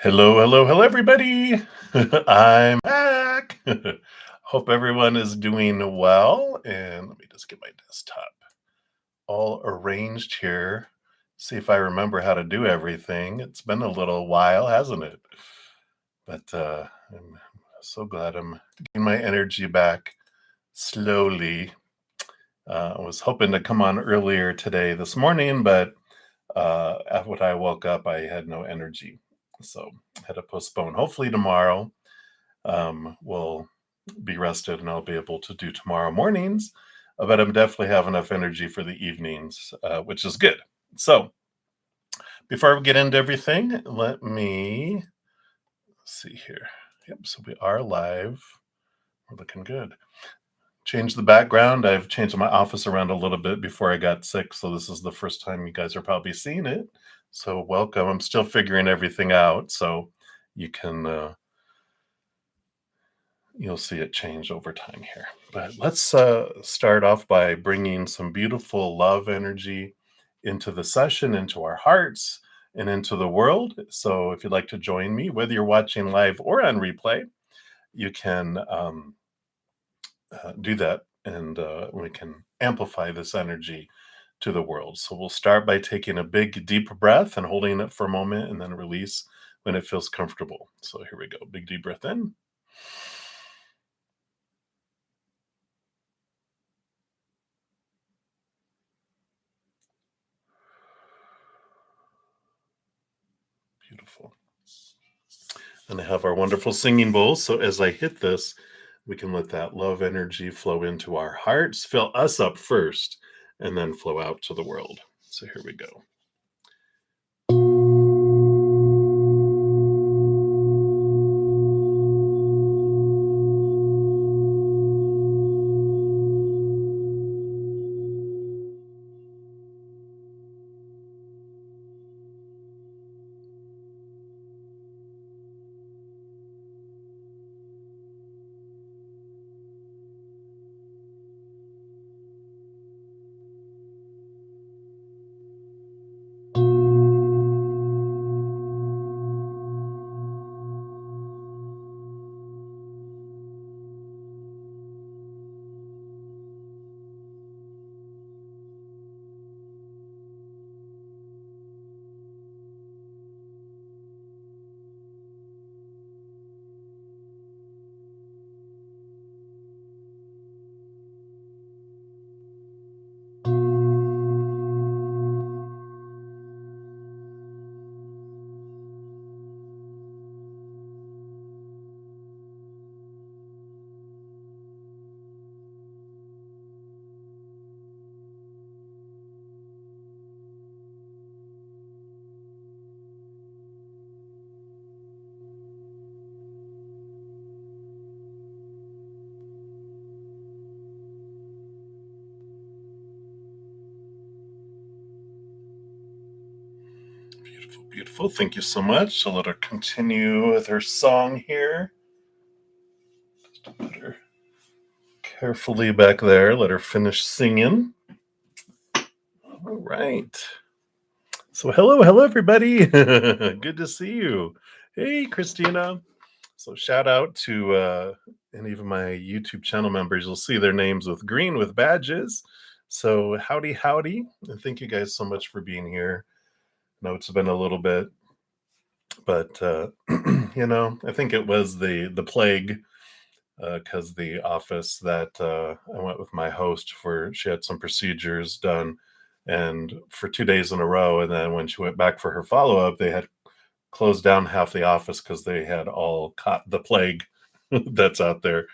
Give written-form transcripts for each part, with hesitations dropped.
Hello, hello, hello, everybody. I'm back. Hope everyone is doing well. And let me just get my desktop all arranged here. See if I remember how to do everything. It's been a little while, hasn't it? But I'm so glad I'm getting my energy back slowly. I was hoping to come on earlier today, this morning, but when I woke up, I had no energy. So I had to postpone. Hopefully tomorrow will be rested and I'll be able to do tomorrow mornings. But I'm definitely have enough energy for the evenings, which is good. So before we get into everything, let me see here. Yep, so we are live. We're looking good. Change the background. I've changed my office around a little bit before I got sick, so this is the first time you guys are probably seeing it. So welcome. I'm still figuring everything out, so you can you'll see it change over time here. But let's start off by bringing some beautiful love energy into the session, into our hearts, and into the world. So if you'd like to join me, whether you're watching live or on replay, you can do that, and we can amplify this energy to the world. So we'll start by taking a big, deep breath and holding it for a moment, and then release when it feels comfortable. So here we go. Big, deep breath in. Beautiful. And I have our wonderful singing bowl. So as I hit this, we can let that love energy flow into our hearts, fill us up first, and then flow out to the world. So here we go. Beautiful, beautiful. Thank you so much. So let her continue with her song here. Just put her carefully back there. Let her finish singing. All right. So hello, everybody. Good to see you. Hey, Christina. So shout out to any of my YouTube channel members. You'll see their names with green with badges. So howdy, howdy. And thank you guys so much for being here. I know it's been a little bit, but I think it was the plague, because the office that I went with my host for, she had some procedures done, and for 2 days in a row. And then when she went back for her follow-up, they had closed down half the office because they had all caught the plague that's out there.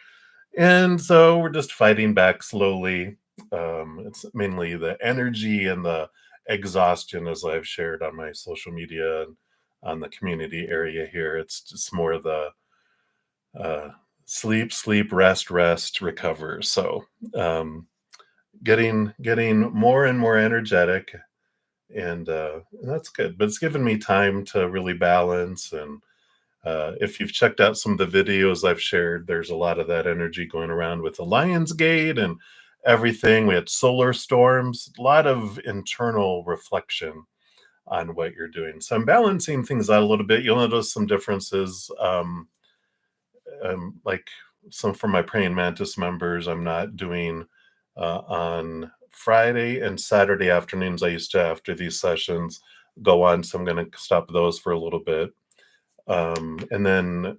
And so we're just fighting back slowly. It's mainly the energy and the exhaustion, as I've shared on my social media and on the community area here. It's just more the uh, sleep, sleep, rest, rest, recover. So getting more and more energetic, and that's good. But it's given me time to really balance. And if you've checked out some of the videos I've shared, there's a lot of that energy going around with the Lion's Gate and everything. We had solar storms, a lot of internal reflection on what you're doing. So I'm balancing things out a little bit. You'll notice some differences. Like some for my praying mantis members, I'm not doing on Friday and Saturday afternoons. I used to, after these sessions, go on. So I'm going to stop those for a little bit. And then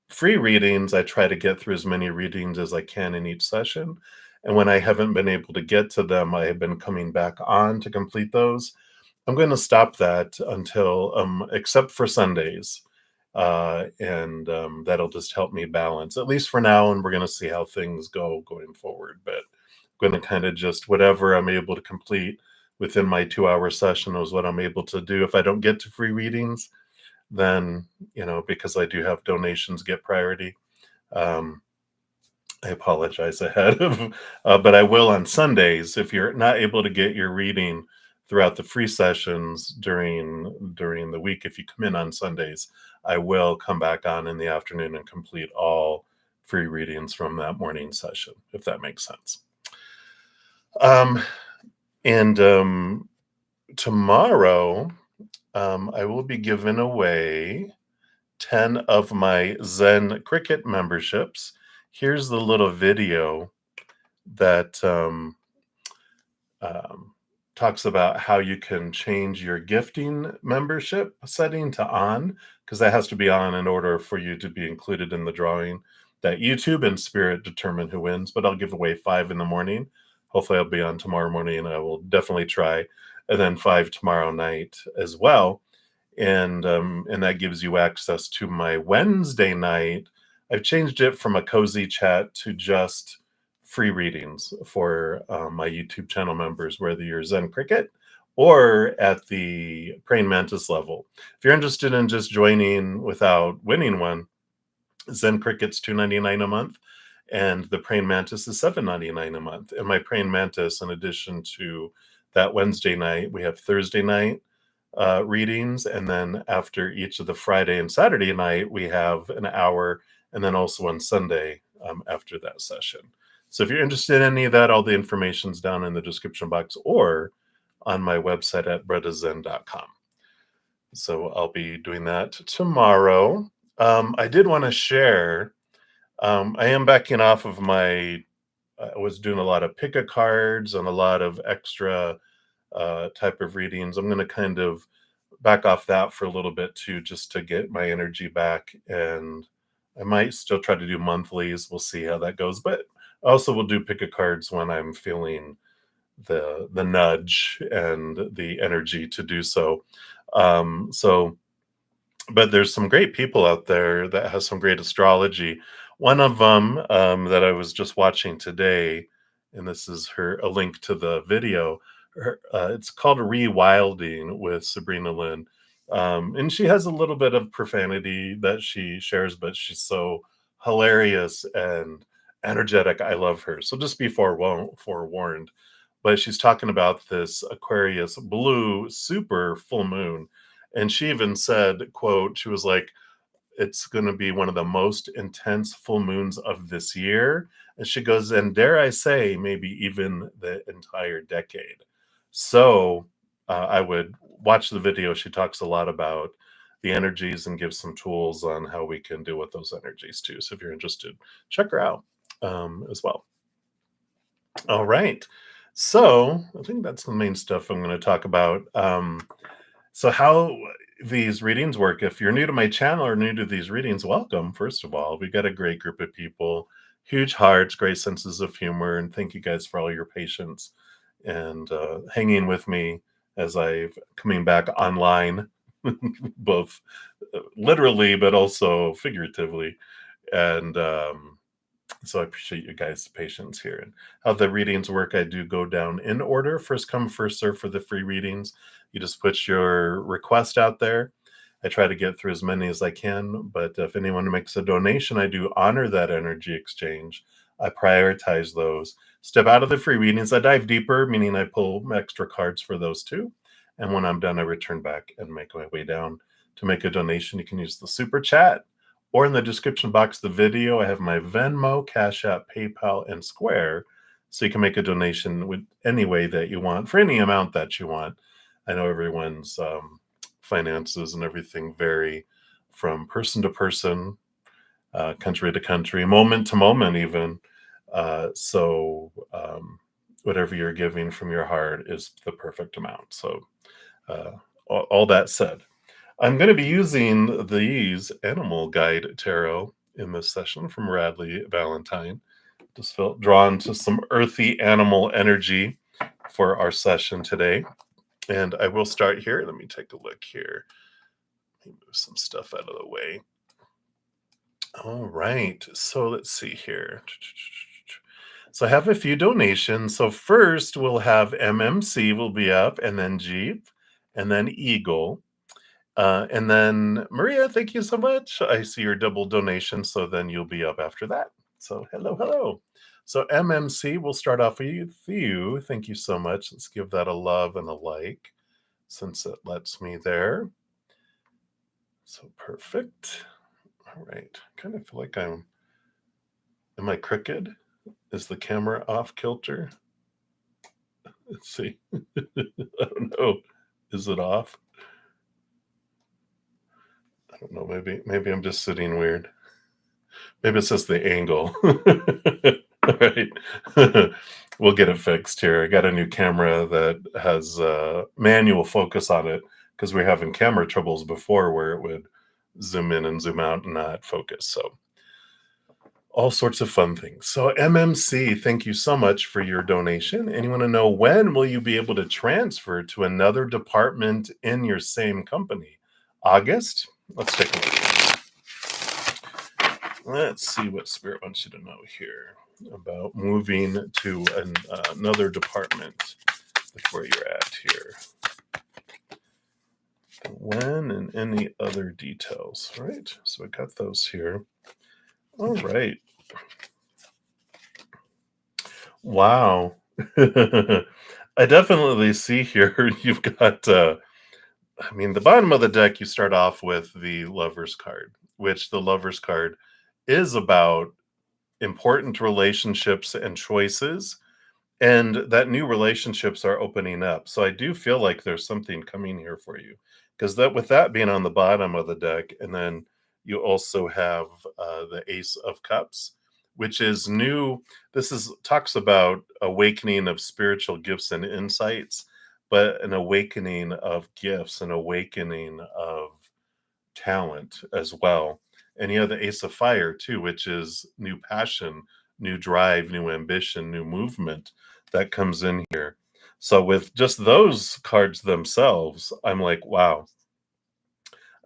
free readings, I try to get through as many readings as I can in each session. And when I haven't been able to get to them, I have been coming back on to complete those. I'm going to stop that until, except for Sundays. And that'll just help me balance, at least for now. And we're going to see how things go going forward. But I'm going to kind of just whatever I'm able to complete within my 2-hour session is what I'm able to do. If I don't get to free readings, then, because I do have donations get priority. I apologize ahead of, but I will on Sundays. If you're not able to get your reading throughout the free sessions during the week, if you come in on Sundays, I will come back on in the afternoon and complete all free readings from that morning session, if that makes sense. And tomorrow, I will be giving away 10 of my Zen Cricket memberships. Here's the little video that talks about how you can change your gifting membership setting to on, because that has to be on in order for you to be included in the drawing that YouTube and Spirit determine who wins. But I'll give away 5 in the morning. Hopefully I'll be on tomorrow morning, and I will definitely try. And then 5 tomorrow night as well. And that gives you access to my Wednesday night. I've changed it from a cozy chat to just free readings for my YouTube channel members, whether you're Zen Cricket or at the Praying Mantis level. If you're interested in just joining without winning one, Zen Cricket's $2.99 a month, and the Praying Mantis is $7.99 a month. And my Praying Mantis, in addition to that Wednesday night, we have Thursday night readings, and then after each of the Friday and Saturday night, we have an hour, and then also on Sunday after that session. So if you're interested in any of that, all the information's down in the description box or on my website at bruddaZEN.com. So I'll be doing that tomorrow. I did want to share, I am backing off of I was doing a lot of pick-a cards and a lot of extra type of readings. I'm going to kind of back off that for a little bit too, just to get my energy back. And I might still try to do monthlies. We'll see how that goes. But I also will do pick-a cards when I'm feeling the nudge and the energy to do so. But there's some great people out there that has some great astrology. One of them that I was just watching today, and this is a link to the video. It's called Rewilding with Sabrina Lynn. And she has a little bit of profanity that she shares, but she's so hilarious and energetic. I love her. So just be forewarned. But she's talking about this Aquarius blue super full moon. And she even said, quote, she was like, it's going to be one of the most intense full moons of this year. And she goes, and dare I say, maybe even the entire decade. So I would watch the video. She talks a lot about the energies and gives some tools on how we can deal with those energies too. So if you're interested, check her out as well. All right. So I think that's the main stuff I'm going to talk about. So how these readings work, if you're new to my channel or new to these readings, welcome. First of all, we've got a great group of people, huge hearts, great senses of humor, and thank you guys for all your patience and hanging with me as I'm coming back online, both literally, but also figuratively. And so I appreciate you guys' patience here. And how the readings work, I do go down in order. First come, first serve for the free readings. You just put your request out there. I try to get through as many as I can, but if anyone makes a donation, I do honor that energy exchange. I prioritize those. Step out of the free readings. I dive deeper, meaning I pull extra cards for those too. And when I'm done, I return back and make my way down. To make a donation, you can use the super chat, or in the description box of the video, I have my Venmo, CashApp, PayPal, and Square. So you can make a donation with any way that you want, for any amount that you want. I know everyone's finances and everything vary from person to person, country to country, moment to moment, even. So whatever you're giving from your heart is the perfect amount. So, uh, all that said, I'm going to be using these Animal Guide Tarot in this session from Radley Valentine. Just felt drawn to some earthy animal energy for our session today. And I will start here. Let me take a look here. Let me move some stuff out of the way. All right. So let's see here. So I have a few donations. So first we'll have MMC will be up, and then Jeep, and then Eagle. And then Maria, thank you so much. I see your double donation, so then you'll be up after that. So hello, hello. So MMC, we'll start off with you. Thank you so much. Let's give that a love and a like, since it lets me there. So perfect. All right. Kind of feel like am I crooked? Is the camera off kilter? Let's see. I don't know. Is it off? I don't know. Maybe I'm just sitting weird. Maybe it's just the angle. All right. We'll get it fixed here. I got a new camera that has manual focus on it, because we're having camera troubles before where it would zoom in and zoom out and not focus. So all sorts of fun things. So MMC, thank you so much for your donation. And you want to know, when will you be able to transfer to another department in your same company? August? Let's take a look. Let's see what Spirit wants you to know here about moving to another department with where you're at here. When and any other details. All right, so I got those here. All right. Wow. I definitely see here you've got, the bottom of the deck, you start off with the Lover's card, which the Lover's card is about important relationships and choices, and that new relationships are opening up. So I do feel like there's something coming here for you, because that, with that being on the bottom of the deck, and then you also have the Ace of Cups, which is new. This is talks about awakening of spiritual gifts and insights, but an awakening of gifts, an awakening of talent as well. And you have the Ace of Fire too, which is new passion, new drive, new ambition, new movement that comes in here. So with just those cards themselves, I'm like, wow,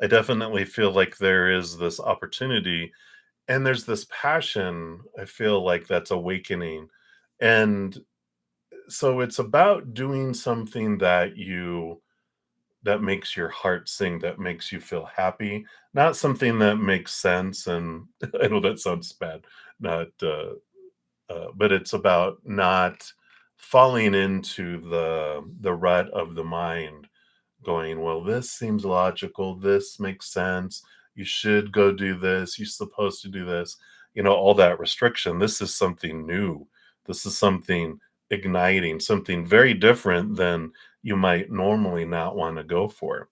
I definitely feel like there is this opportunity, and there's this passion, I feel like, that's awakening. And so it's about doing something that makes your heart sing, that makes you feel happy, not something that makes sense. And I know that sounds bad, not, but it's about not falling into the rut of the mind, going, well, this seems logical, this makes sense, you should go do this, you're supposed to do this, all that restriction. This is something new. This is something igniting, something very different than you might normally not want to go for.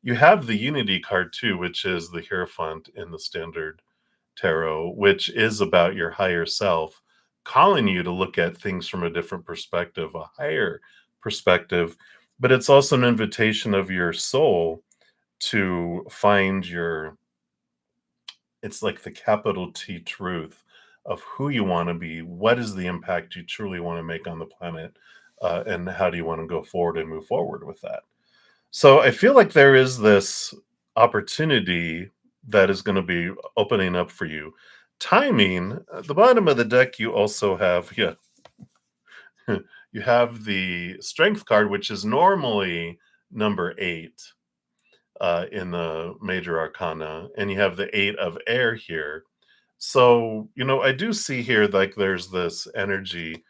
You have the Unity card too, which is the Hierophant in the Standard Tarot, which is about your higher self, calling you to look at things from a different perspective, a higher perspective. But it's also an invitation of your soul to find it's like the capital T truth of who you want to be, what is the impact you truly want to make on the planet, and how do you want to go forward and move forward with that. So I feel like there is this opportunity that is going to be opening up for you. Timing, at the bottom of the deck, you also have, yeah, you have the Strength card, which is normally number 8 in the Major Arcana, and you have the 8 of Air here. So, I do see here, like, there's this energy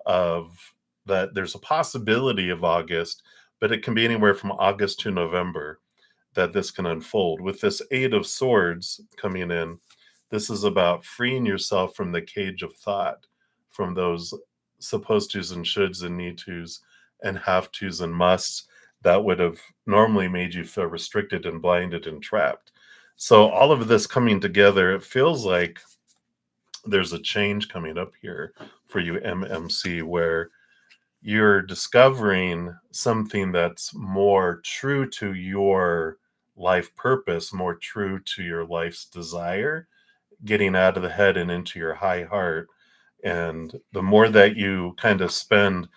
of that there's a possibility of August, but it can be anywhere from August to November that this can unfold. With this 8 of Swords coming in, this is about freeing yourself from the cage of thought, from those supposed tos and shoulds and need tos and have tos and musts, that would have normally made you feel restricted and blinded and trapped. So all of this coming together, it feels like there's a change coming up here for you, MMC, where you're discovering something that's more true to your life purpose, more true to your life's desire, getting out of the head and into your high heart. And the more that you kind of spend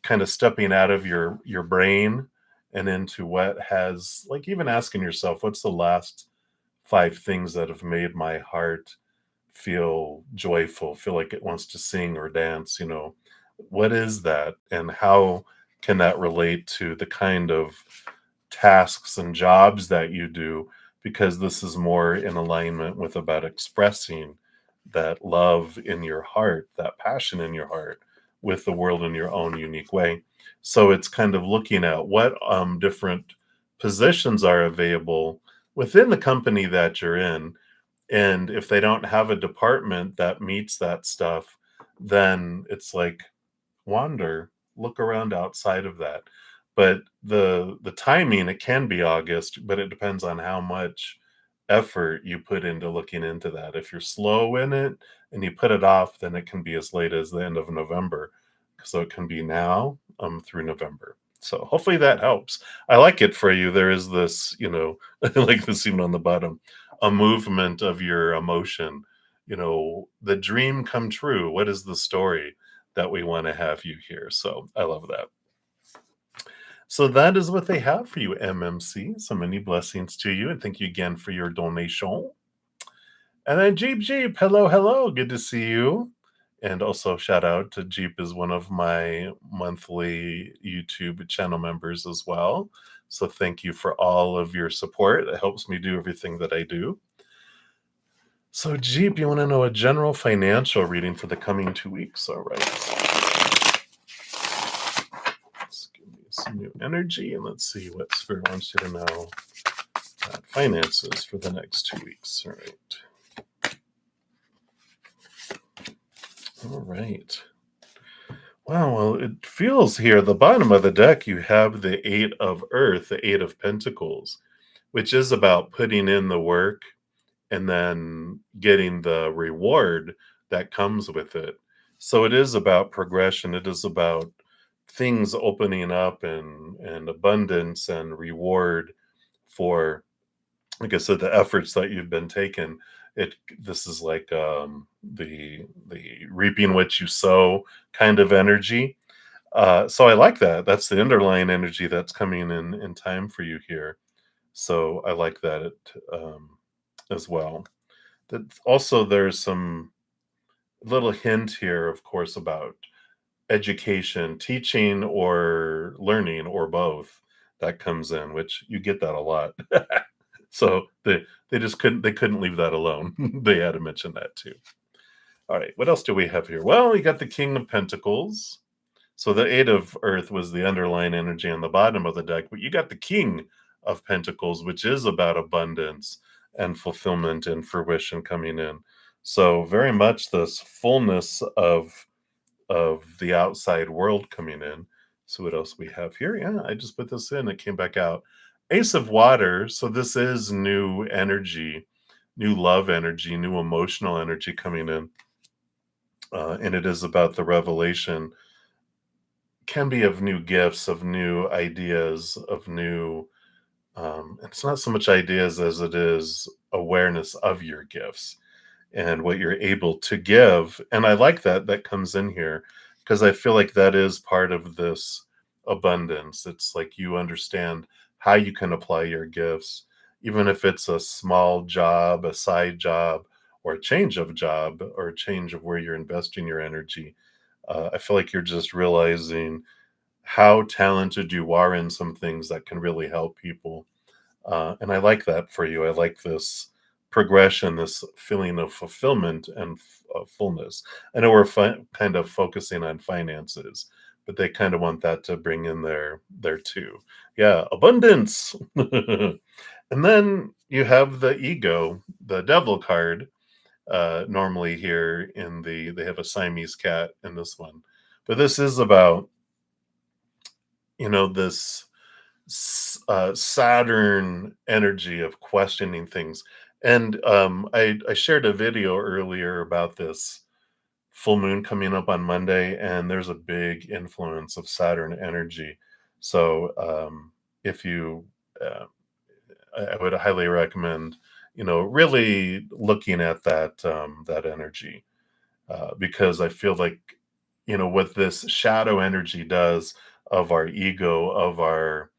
kind of stepping out of your brain and into what has, like, even asking yourself, what's the last 5 things that have made my heart feel joyful, feel like it wants to sing or dance, what is that? And how can that relate to the kind of tasks and jobs that you do? Because this is more in alignment with about expressing that love in your heart, that passion in your heart with the world in your own unique way. So it's kind of looking at what different positions are available within the company that you're in, and if they don't have a department that meets that stuff, then it's like, wander, look around outside of that. But the timing, it can be August, but it depends on how much effort you put into looking into that. If you're slow in it and you put it off, then it can be as late as the end of November. So it can be now through November. So hopefully that helps. I like it for you. There is this, like this even on the bottom, a movement of your emotion. The dream come true. What is the story that we want to have you here? So I love that. So that is what they have for you, MMC. So many blessings to you, and thank you again for your donation. And then Jeep, hello, hello, good to see you. And also shout out to Jeep, is one of my monthly YouTube channel members as well. So thank you for all of your support. It helps me do everything that I do. So Jeep, you want to know a general financial reading for the coming 2 weeks? All right. Let's give me some new energy, and let's see what Spirit wants you to know about finances for the next 2 weeks. All right. All right. Wow, well, it feels here at the bottom of the deck, you have the Eight of Earth, the Eight of Pentacles, which is about putting in the work and then getting the reward that comes with it. So it is about progression. It is about things opening up and abundance and reward for, like I said, the efforts that you've been taking. This is like the reaping what you sow kind of energy. So I like that. That's the underlying energy that's coming in time for you here. So I like that as well. That also, there's some little hint here, of course, about education, teaching or learning or both, that comes in, which you get that a lot. So they couldn't leave that alone. They had to mention that too. All right, what else do we have here? Well, you got the King of Pentacles. So the Eight of Earth was the underlying energy on the bottom of the deck, but you got the King of Pentacles, which is about abundance and fulfillment and fruition coming in. So very much this fullness of the outside world coming in. So what else we have here? Yeah, I just put this in. It came back out. Ace of Water. So this is new energy, new love energy, new emotional energy coming in. And it is about the revelation, can be of new gifts, of new ideas, of new, it's not so much ideas as it is awareness of your gifts and what you're able to give. And I like that comes in here, because I feel like that is part of this abundance. It's like you understand how you can apply your gifts, even if it's a small job, a side job, or a change of job, or a change of where you're investing your energy. I feel like you're just realizing how talented you are in some things that can really help people. And I like that for you. I like this progression, this feeling of fulfillment and fullness. I know we're kind of focusing on finances, but they kind of want that to bring in there too. Yeah, abundance. And then you have the ego, the devil card. Normally here they have a Siamese cat in this one, but this is about, this Saturn energy of questioning things. And I shared a video earlier about this full moon coming up on Monday, and there's a big influence of Saturn energy. So if you, uh, I would highly recommend, really looking at that energy, because I feel like, what this shadow energy does of our ego, of our,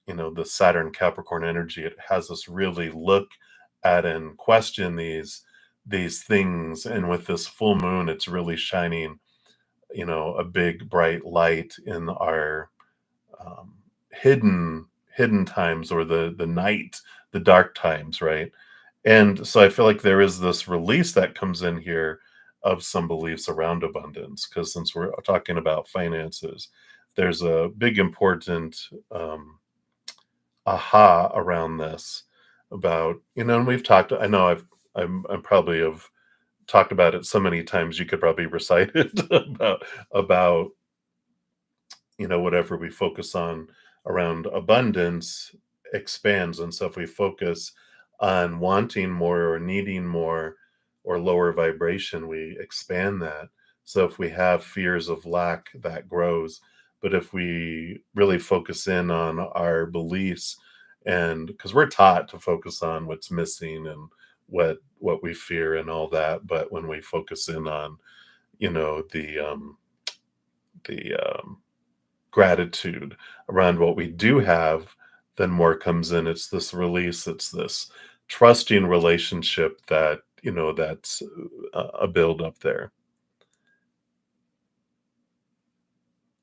the Saturn Capricorn energy, it has us really look at and question these things. And with this full moon, it's really shining, a big bright light in our um, hidden times, or the night, the dark times, right? And so I feel like there is this release that comes in here of some beliefs around abundance, because since we're talking about finances, there's a big important aha around this, about, and we've talked, I know I'm probably have talked about it so many times you could probably recite it about whatever we focus on around abundance expands. And so if we focus on wanting more or needing more or lower vibration, we expand that. So if we have fears of lack, that grows. But if we really focus in on our beliefs, and because we're taught to focus on what's missing and what we fear and all that, but when we focus in on you know the gratitude around what we do have, then more comes in. It's this release, it's this trusting relationship that's a build up there.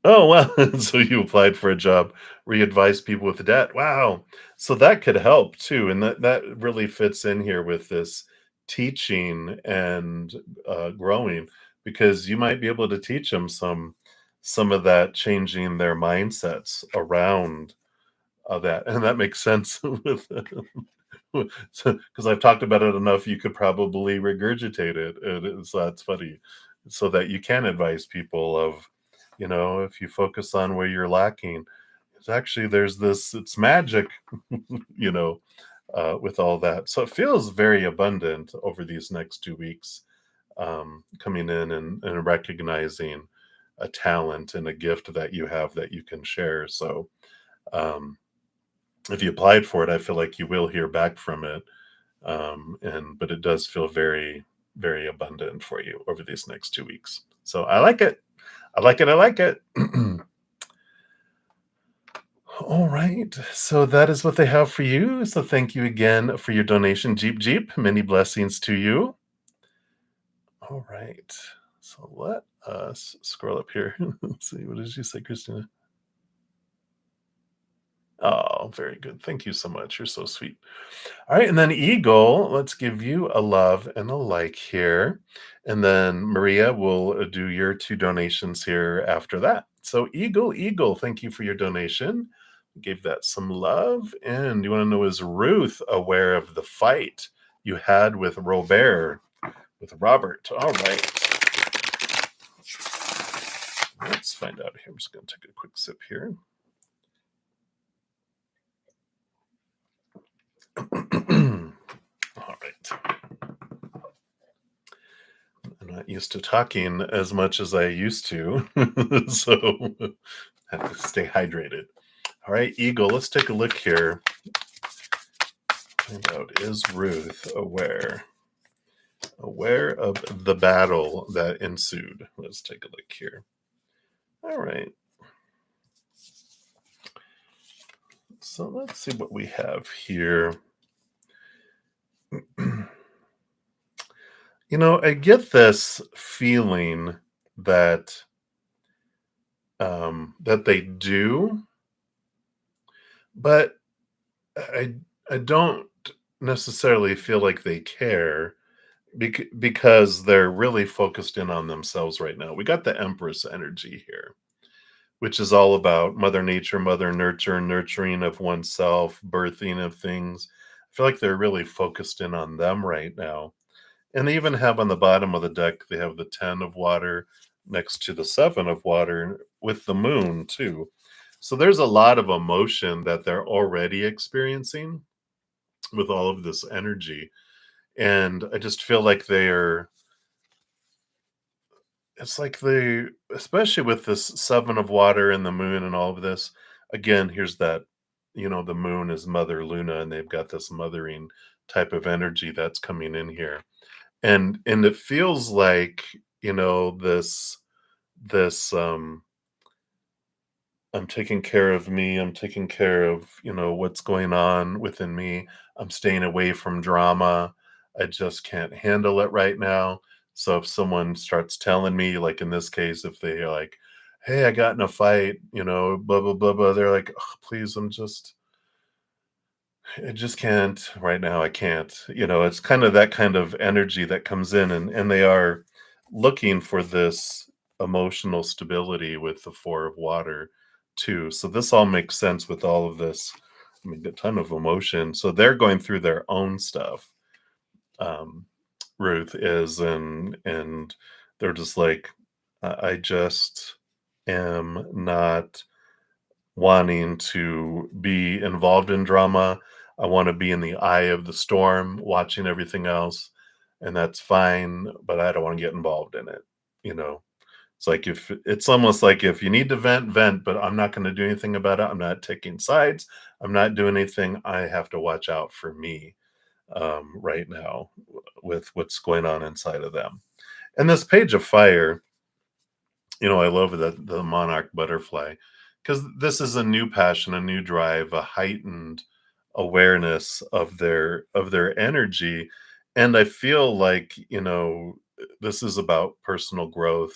Oh, wow. So you applied for a job where you advise people with debt. Wow. So that could help too. And that really fits in here with this teaching and growing, because you might be able to teach them some of that, changing their mindsets around that. And that makes sense with because I've talked about it enough, you could probably regurgitate it. So that's funny. So that you can advise people of, if you focus on where you're lacking, it's actually, there's this, it's magic, you know, with all that. So it feels very abundant over these next 2 weeks, coming in and recognizing a talent and a gift that you have that you can share. So, um, if you applied for it, I feel like you will hear back from it. And but it does feel very, very abundant for you over these next 2 weeks. So I like it. I like it. I like it. All right. So that is what they have for you. So thank you again for your donation, Jeep Jeep. Many blessings to you. All right. So let us scroll up here. Let's see. What did you say, Christina? Oh, very good. Thank you so much. You're so sweet. All right, and then Eagle, let's give you a love and a like here. And then Maria will do your two donations here after that. So Eagle, thank you for your donation. Gave that some love. And you want to know, is Ruth aware of the fight you had with Robert? All right. Let's find out here. I'm just going to take a quick sip here. All right. I'm not used to talking as much as I used to, so I have to stay hydrated. All right, Eagle, let's take a look here. Find out, is Ruth aware of the battle that ensued? Let's take a look here. All right. So let's see what we have here. I get this feeling that that they do, but I don't necessarily feel like they care, because they're really focused in on themselves right now. We got the Empress energy here, which is all about Mother Nature, Mother Nurture, nurturing of oneself, birthing of things. I feel like they're really focused in on them right now. And they even have on the bottom of the deck, they have the 10 of water next to the 7 of water with the moon too. So there's a lot of emotion that they're already experiencing with all of this energy. And I just feel like it's like they, especially with this seven of water and the moon and all of this, again, here's that, the moon is Mother Luna, and they've got this mothering type of energy that's coming in here. And it feels like, this I'm taking care of me. I'm taking care of, what's going on within me. I'm staying away from drama. I just can't handle it right now. So if someone starts telling me, like in this case, if they are like, hey, I got in a fight, blah, blah, blah, blah, they're like, oh, please, I just can't right now. I can't. It's kind of that kind of energy that comes in, and they are looking for this emotional stability with the four of water too. So this all makes sense with all of this. I mean, a ton of emotion. So they're going through their own stuff. Um, Ruth is, and they're just like, I just am not wanting to be involved in drama. I want to be in the eye of the storm, watching everything else, and that's fine, but I don't want to get involved in it. You know, it's like if it's almost like if you need to vent, vent, but I'm not going to do anything about it. I'm not taking sides. I'm not doing anything. I have to watch out for me right now with what's going on inside of them. And this page of fire, I love the monarch butterfly because this is a new passion, a new drive, a heightened awareness of their energy, and I feel like this is about personal growth,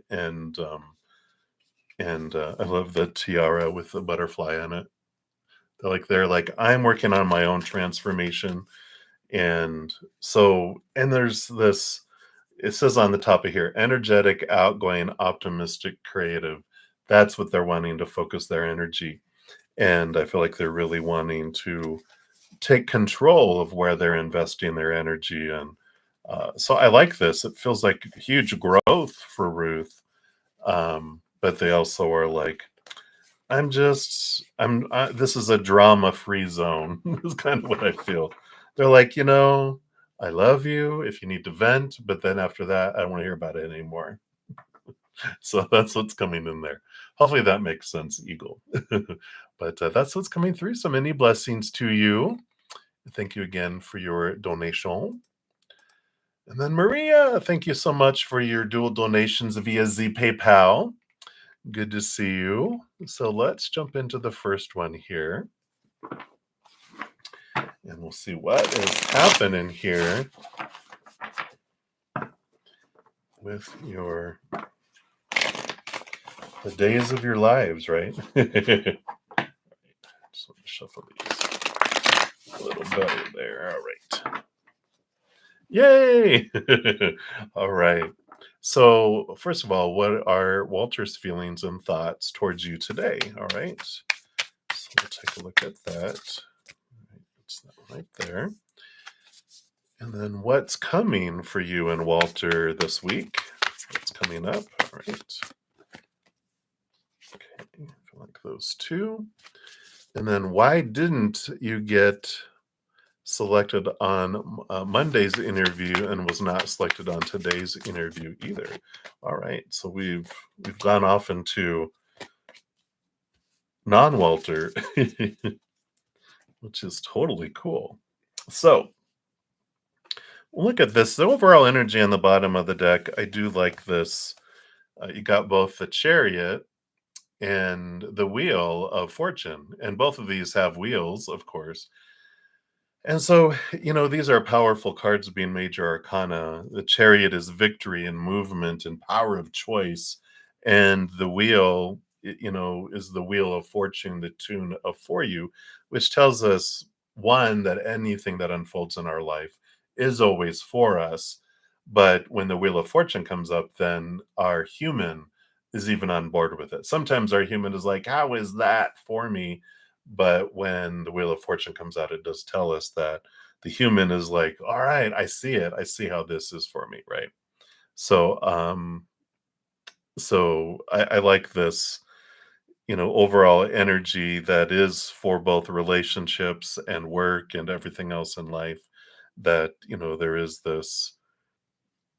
and I love the tiara with the butterfly on it. They're like I'm working on my own transformation, and there's this. It says on the top of here, energetic, outgoing, optimistic, creative. That's what they're wanting to focus their energy. And I feel like they're really wanting to take control of where they're investing their energy. And so I like this. It feels like huge growth for Ruth. But they also are like, this is a drama free zone, is kind of what I feel. They're like, I love you if you need to vent, but then after that, I don't want to hear about it anymore. So that's what's coming in there. Hopefully that makes sense, Eagle. But that's what's coming through. So many blessings to you. Thank you again for your donation. And then Maria, thank you so much for your dual donations via Z PayPal. Good to see you. So let's jump into the first one here. And we'll see what is happening here with the days of your lives, right? Just want to shuffle these a little better there. All right. Yay! All right. So, first of all, what are Walter's feelings and thoughts towards you today? All right. So we'll take a look at that. It's that right there. And then what's coming for you and Walter this week? What's coming up? All right. Okay, I like those two. And then why didn't you get selected on Monday's interview and was not selected on today's interview either? All right, so we've gone off into non-Walter, which is totally cool. So look at this. The overall energy on the bottom of the deck, I do like this. You got both the Chariot and the Wheel of Fortune, and both of these have wheels, of course. And so, these are powerful cards being major arcana. The Chariot is victory and movement and power of choice, and the Wheel, is the Wheel of Fortune, the tune of for you, which tells us one that anything that unfolds in our life is always for us. But when the Wheel of Fortune comes up, then our human is even on board with it. Sometimes our human is like, how is that for me? But when the Wheel of Fortune comes out, it does tell us that the human is like, all right, I see it. I see how this is for me, right? So I like this. overall energy that is for both relationships and work and everything else in life, that there is this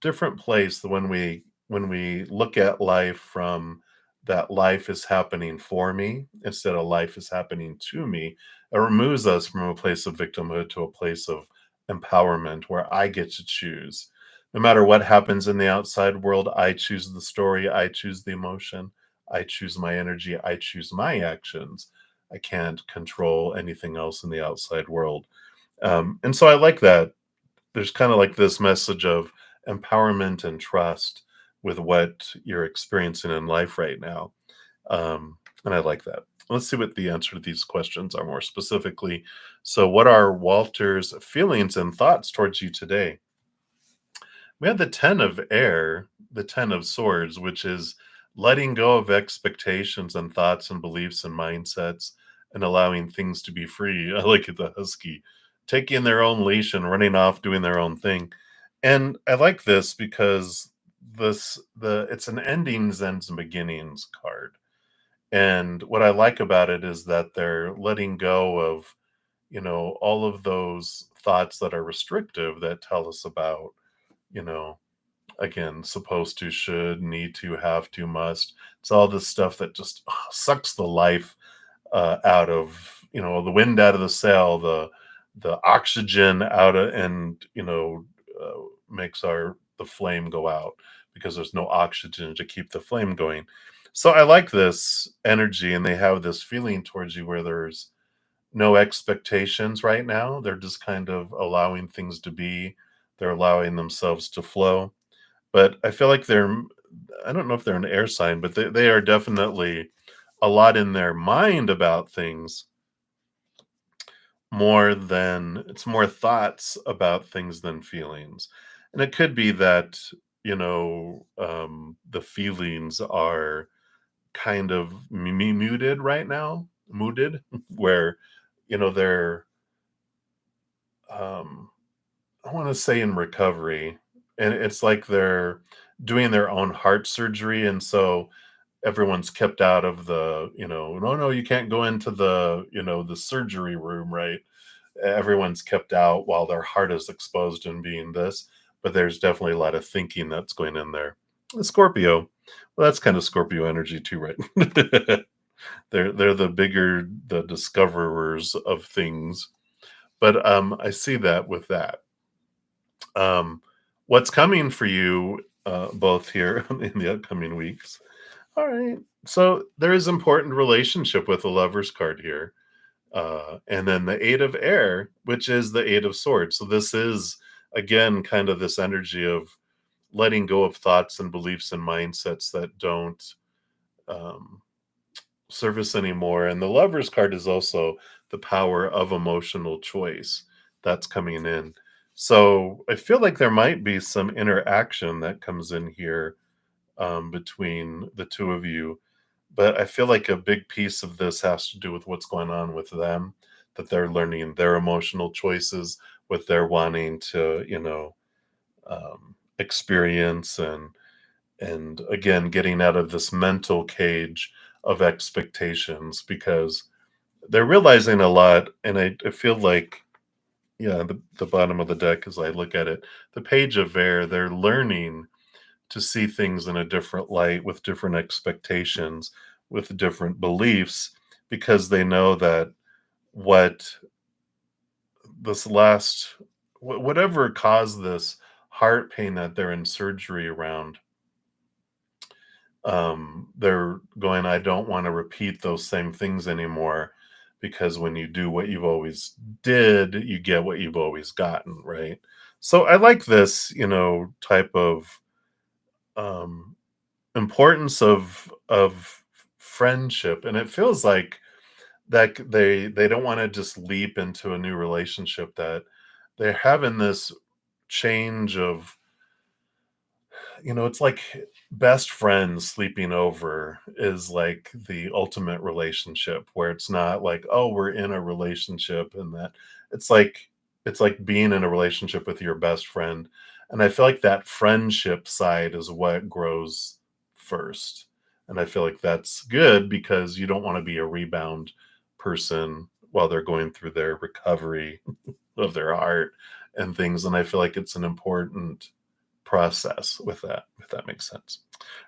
different place when we look at life from that life is happening for me instead of life is happening to me. It removes us from a place of victimhood to a place of empowerment where I get to choose. No matter what happens in the outside world, I choose the story, I choose the emotion, I choose my energy, I choose my actions. I can't control anything else in the outside world. And so I like that there's kind of like this message of empowerment and trust with what you're experiencing in life right now. And I like that. Let's see what the answer to these questions are more specifically. So, what are Walter's feelings and thoughts towards you today? We have the 10 of air, the 10 of swords, which is letting go of expectations and thoughts and beliefs and mindsets and allowing things to be free. I like it, the husky taking their own leash and running off doing their own thing. And I like this because it's an endings and beginnings card. And what I like about it is that they're letting go of, all of those thoughts that are restrictive that tell us about, you know, again, supposed to, should, need to, have to, must. It's all this stuff that just sucks the life out of, the wind out of the sail, the oxygen out of, and makes the flame go out because there's no oxygen to keep the flame going. So I like this energy, and they have this feeling towards you where there's no expectations right now. They're just kind of allowing things to be. They're allowing themselves to flow, but I feel like I don't know if they're an air sign, but they are definitely a lot in their mind about things more than it's more thoughts about things than feelings. And it could be that, the feelings are kind of muted right now, mooted, where, they're, um, I want to say in recovery. And it's like they're doing their own heart surgery. And so everyone's kept out of the, no, no, you can't go into the surgery room, right? Everyone's kept out while their heart is exposed and being this, but there's definitely a lot of thinking that's going in there. The Scorpio, well, that's kind of Scorpio energy too, right? They're the discoverers of things. But I see that with that. Um, what's coming for you both here in the upcoming weeks? All right. So there is important relationship with the Lover's card here. And then the Eight of Air, which is the Eight of Swords. So this is, again, kind of this energy of letting go of thoughts and beliefs and mindsets that don't um, service anymore. And the Lover's card is also the power of emotional choice that's coming in. So I feel like there might be some interaction that comes in here between the two of you. But I feel like a big piece of this has to do with what's going on with them, that they're learning their emotional choices, what they're wanting to, experience, and again, getting out of this mental cage of expectations because they're realizing a lot. And I feel like, yeah, the bottom of the deck, as I look at it, the page of air, they're learning to see things in a different light with different expectations, with different beliefs, because they know that what this last, whatever caused this heart pain that they're in surgery around, they're going, I don't want to repeat those same things anymore, because when you do what you've always did, you get what you've always gotten, right? So I like this, type of um importance of friendship, and it feels like that they don't want to just leap into a new relationship, that they're having this change of, it's like best friends sleeping over is like the ultimate relationship, where it's not like, oh, we're in a relationship, and that it's like being in a relationship with your best friend. And I feel like that friendship side is what grows first. And I feel like that's good because you don't want to be a rebound person while they're going through their recovery of their heart and things. And I feel like it's an important process with that, if that makes sense.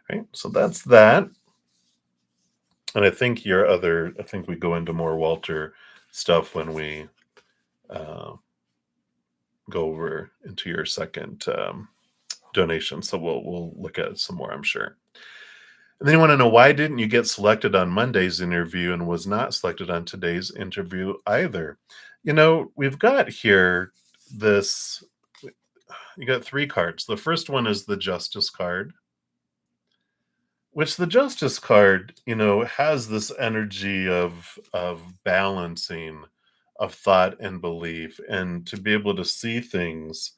Right. So that's that. And I think we go into more Walter stuff when we uh, go over into your second donation. So we'll look at it some more, I'm sure. And then you want to know, why didn't you get selected on Monday's interview and was not selected on today's interview either? We've got here this, you got three cards. The first one is the Justice card, which the Justice card, has this energy of balancing of thought and belief, and to be able to see things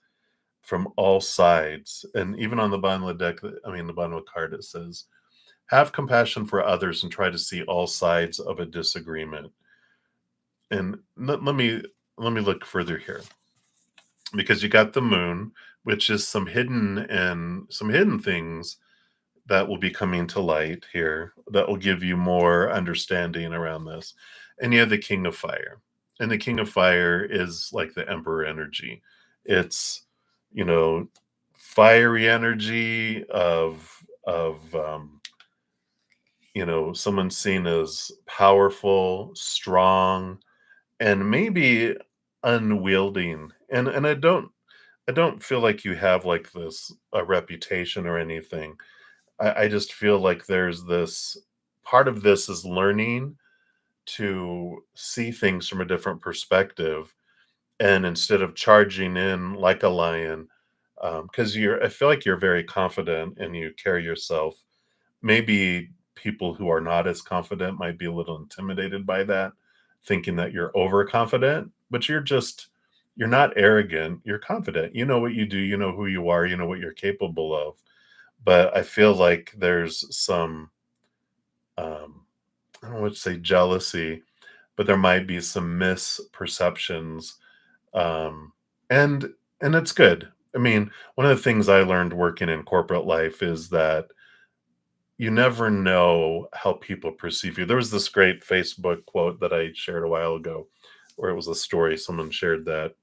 from all sides. And even on the bottom of the deck, the bottom of the card, it says, have compassion for others and try to see all sides of a disagreement. And let me look further here, because you got the moon, which is some hidden things that will be coming to light here that will give you more understanding around this. And you have the King of Fire. And the King of Fire is like the Emperor energy. It's, you know, fiery energy of someone seen as powerful, strong, and maybe unwielding. And I don't feel like you have like this a reputation or anything. I just feel like there's this part of this is learning to see things from a different perspective, and instead of charging in like a lion, because I feel like you're very confident and you carry yourself. Maybe people who are not as confident might be a little intimidated by that, thinking that you're overconfident, but you're not arrogant. You're confident. You know what you do. You know who you are. You know what you're capable of. But I feel like there's some, I don't want to say jealousy, but there might be some misperceptions, um, and and it's good. I mean, one of the things I learned working in corporate life is that you never know how people perceive you. There was this great Facebook quote that I shared a while ago, where it was a story. Someone shared that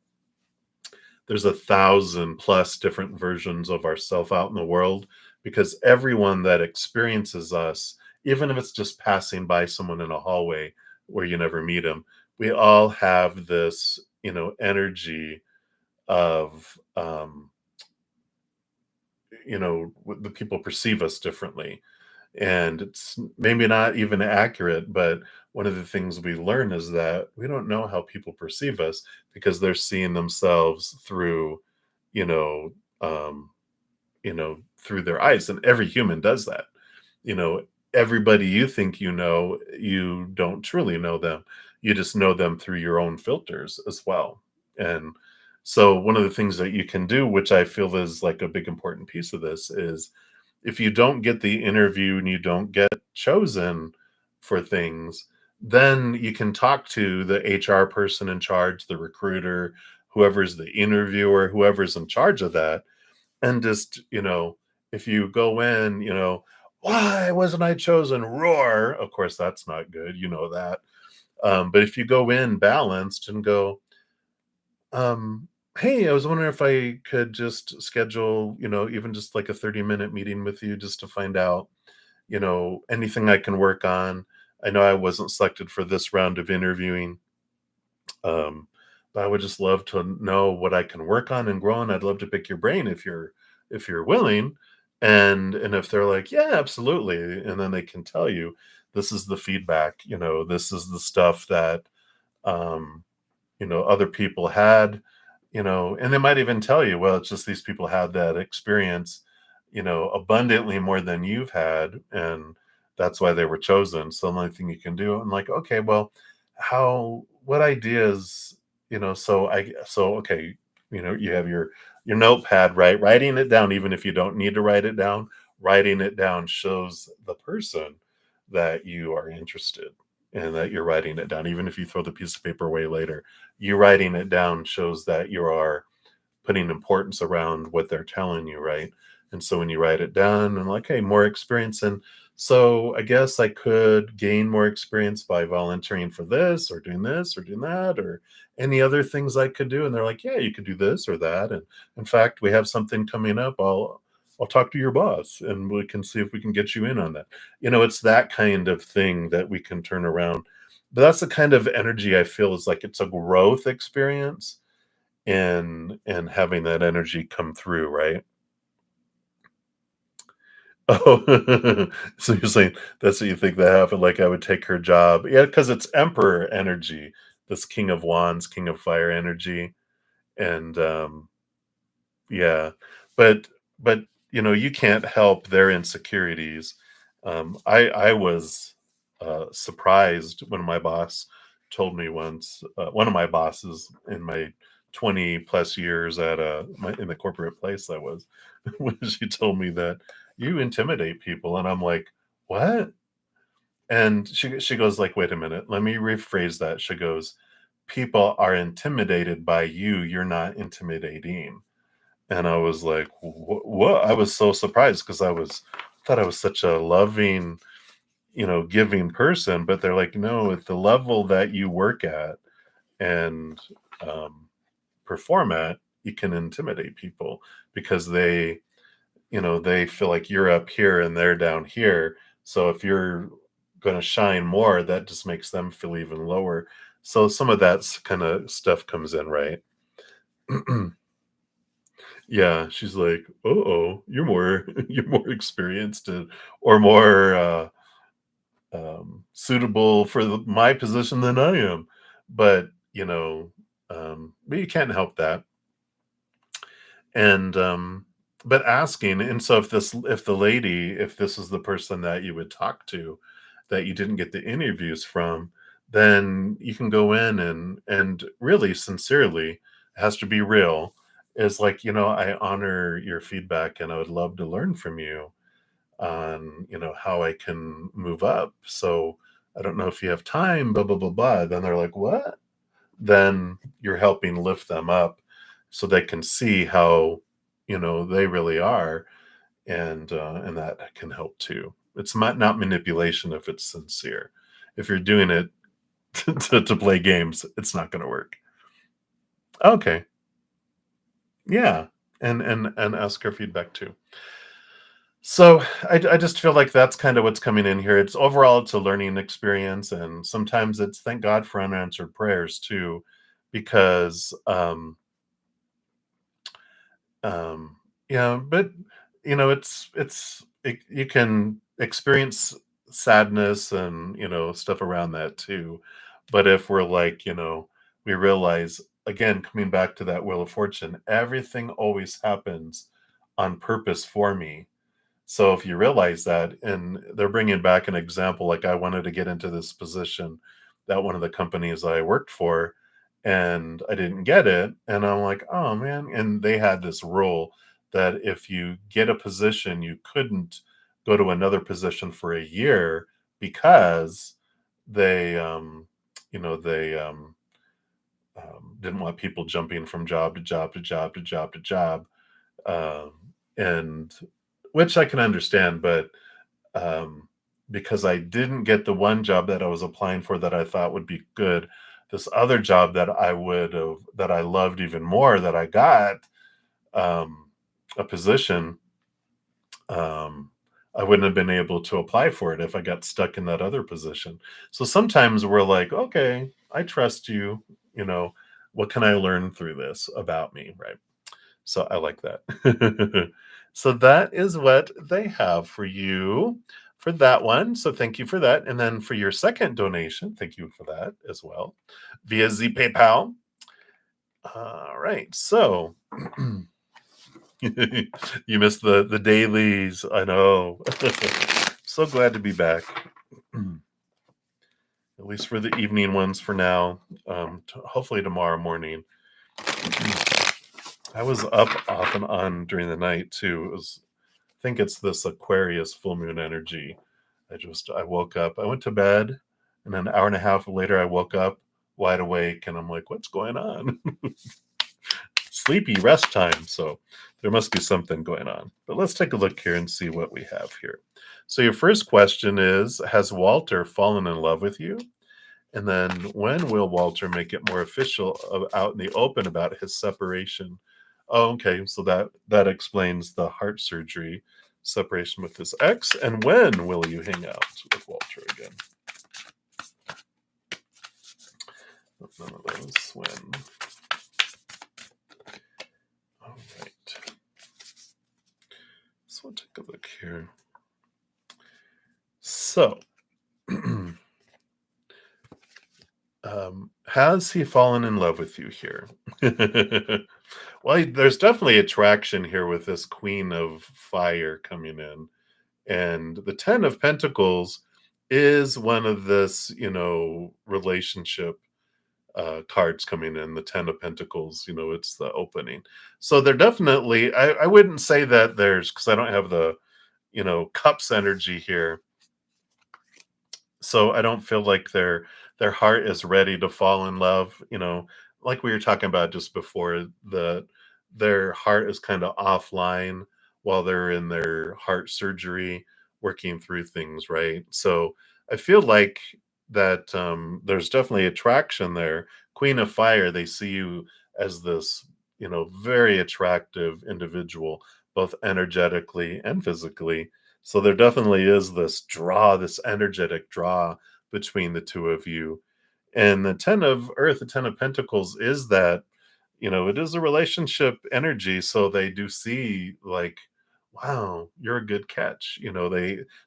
there's 1,000 plus different versions of ourself out in the world, because everyone that experiences us, even if it's just passing by someone in a hallway where you never meet them, we all have this, energy of, the people perceive us differently. And it's maybe not even accurate, but one of the things we learn is that we don't know how people perceive us, because they're seeing themselves through, you know um through their eyes. And every human does that. you know Everybody you think you don't truly know them. You just know them through your own filters as well. And so one of the things that you can do, which I feel is like a big important piece of this, is if you don't get the interview and you don't get chosen for things, then you can talk to the HR person in charge, the recruiter, whoever's the interviewer, whoever's in charge of that. And just, if you go in, why wasn't I chosen? Roar. Of course, that's not good. You know that. But if you go in balanced and go, um, hey, I was wondering if I could just schedule, even just like a 30-minute meeting with you, just to find out, anything I can work on. I know I wasn't selected for this round of interviewing, um, but I would just love to know what I can work on and grow on. I'd love to pick your brain if you're willing. And if they're like, yeah, absolutely, and then they can tell you, this is the feedback, this is the stuff that, um, other people had, and they might even tell you, well, it's just these people had that experience, abundantly more than you've had, and that's why they were chosen. So the only thing you can do, I'm like, okay, well, what ideas, okay, you have your notepad, right? Writing it down, even if you don't need to write it down, writing it down shows the person that you are interested and that you're writing it down. Even if you throw the piece of paper away later, you writing it down shows that you are putting importance around what they're telling you, right? And so when you write it down and like, hey, more experience. And so I guess I could gain more experience by volunteering for this or doing this or doing that or any other things I could do. And they're like, yeah, you could do this or that. And in fact, we have something coming up. I'll talk to your boss and we can see if we can get you in on that. It's that kind of thing that we can turn around. But that's the kind of energy I feel is like it's a growth experience and having that energy come through, right? Oh, so you're saying that's what you think that happened? Like I would take her job? Yeah, because it's Emperor energy, this King of Wands, King of Fire energy, and yeah, but but you can't help their insecurities. I was surprised when my boss told me once. One of my bosses in my 20 plus years at in the corporate place I was, when she told me that you intimidate people, and I'm like, what? And she goes like, wait a minute, let me rephrase that. She goes, people are intimidated by you. You're not intimidating. And I was like, "What?" I was so surprised because thought I was such a loving, giving person, but they're like, "No, at the level that you work at and um, perform at, you can intimidate people because they feel like you're up here and they're down here. So if you're going to shine more, that just makes them feel even lower." So some of that kind of stuff comes in, right? Yeah, she's like, "Uh-oh, you're more you're more experienced or more suitable for my position than I am." But but you can't help that. And but asking, and so if this is the person that you would talk to, that you didn't get the interviews from, then you can go in and really sincerely, it has to be real, is like, I honor your feedback and I would love to learn from you on, how I can move up. So I don't know if you have time, blah blah blah blah. Then they're like, what? Then you're helping lift them up so they can see how they really are, and that can help too. It's not manipulation if it's sincere. If you're doing it to play games, it's not going to work. Okay, yeah, and ask her feedback too. So I just feel like that's kind of what's coming in here. It's overall it's a learning experience, and sometimes it's thank God for unanswered prayers too, because um yeah, but you can experience sadness and stuff around that too. But if we're like, we realize, again, coming back to that wheel of fortune, everything always happens on purpose for me. So if you realize that, and they're bringing back an example, like I wanted to get into this position that one of the companies I worked for, and I didn't get it. And I'm like, oh man. And they had this rule that if you get a position, you couldn't go to another position for a year because they, didn't want people jumping from job to job to job to job to job. Um, and which I can understand, but um, because I didn't get the one job that I was applying for that I thought would be good, this other job that I loved even more that I got, um, a position, um, I wouldn't have been able to apply for it if I got stuck in that other position. So sometimes we're like, okay, I trust you. You know, what can I learn through this about me? Right. So I like that. So that is what they have for you for that one. So thank you for that. And then for your second donation, thank you for that as well via Z PayPal. All right. So you missed the dailies. I know. So glad to be back. At least for the evening ones for now. Hopefully tomorrow morning. I was up off and on during the night too. I think it's this Aquarius full moon energy. I woke up. I went to bed, and then an hour and a half later, I woke up wide awake, and I'm like, "What's going on?" sleepy rest time. So there must be something going on. But let's take a look here and see what we have here. So your first question is, has Walter fallen in love with you? And then when will Walter make it more official out in the open about his separation? Oh, okay. So that explains the heart surgery separation with his ex. And when will you hang out with Walter again? None of those. When? All right. So we'll take a look here. So, has he fallen in love with you here? Well, there's definitely attraction here with this Queen of Fire coming in. And the 10 of Pentacles is one of this, relationship cards coming in. The 10 of Pentacles, it's the opening. So they're definitely, I wouldn't say that there's, because I don't have the, cups energy here. So I don't feel like their heart is ready to fall in love, like we were talking about just before, their heart is kind of offline while they're in their heart surgery working through things, right? So I feel like that there's definitely attraction there. Queen of Fire, they see you as this, very attractive individual, both energetically and physically. So there definitely is this draw, this energetic draw between the two of you. And the 10 of Earth, the 10 of Pentacles is that, it is a relationship energy. So they do see like, wow, you're a good catch.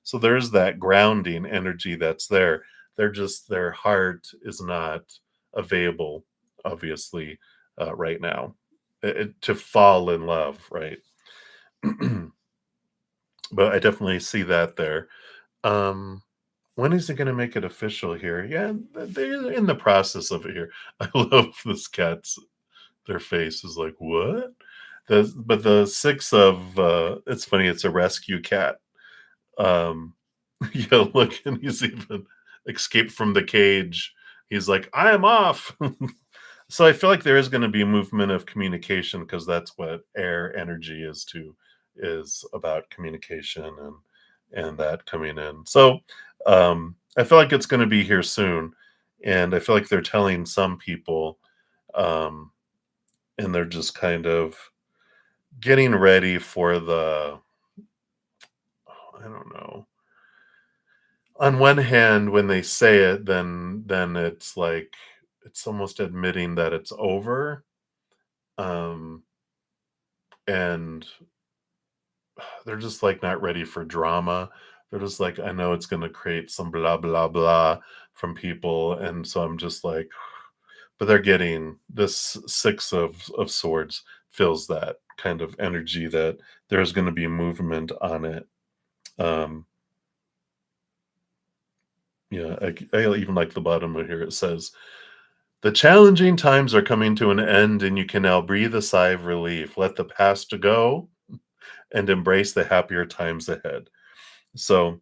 So there's that grounding energy that's there. Their heart is not available, obviously, right now, to fall in love, right? But I definitely see that there. Um, when is it gonna make it official here? Yeah, they're in the process of it here. I love this cat's their face is like, "What?" But the 6 of, it's funny, it's a rescue cat. Um, yeah, look, and he's even escaped from the cage. He's like, "I am off." So I feel like there is gonna be movement of communication because that's what air energy is too, is about communication and that coming in. So, I feel like it's gonna be here soon, and I feel like they're telling some people, um, and they're just kind of getting ready for the I don't know. On one hand, when they say it, then it's like it's almost admitting that it's over, um, and they're just like not ready for drama. They're just like, I know it's going to create some blah blah blah from people, and so I'm just like, but they're getting this 6 of swords feels that kind of energy that there's going to be movement on it. Um, yeah, I even like the bottom of here. It says, "The challenging times are coming to an end, and you can now breathe a sigh of relief. Let the past go and embrace the happier times ahead." So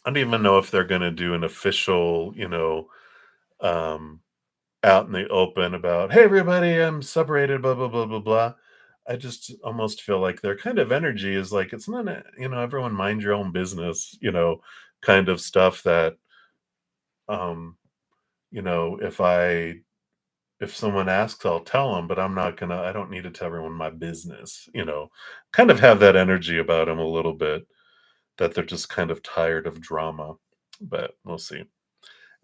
I don't even know if they're gonna do an official, um, out in the open about, "Hey, everybody, I'm separated, blah, blah, blah, blah, blah." I just almost feel like their kind of energy is like, it's not everyone mind your own business, kind of stuff that, um, if someone asks, I'll tell them, but I don't need to tell everyone my business, kind of have that energy about them a little bit, that they're just kind of tired of drama, but we'll see.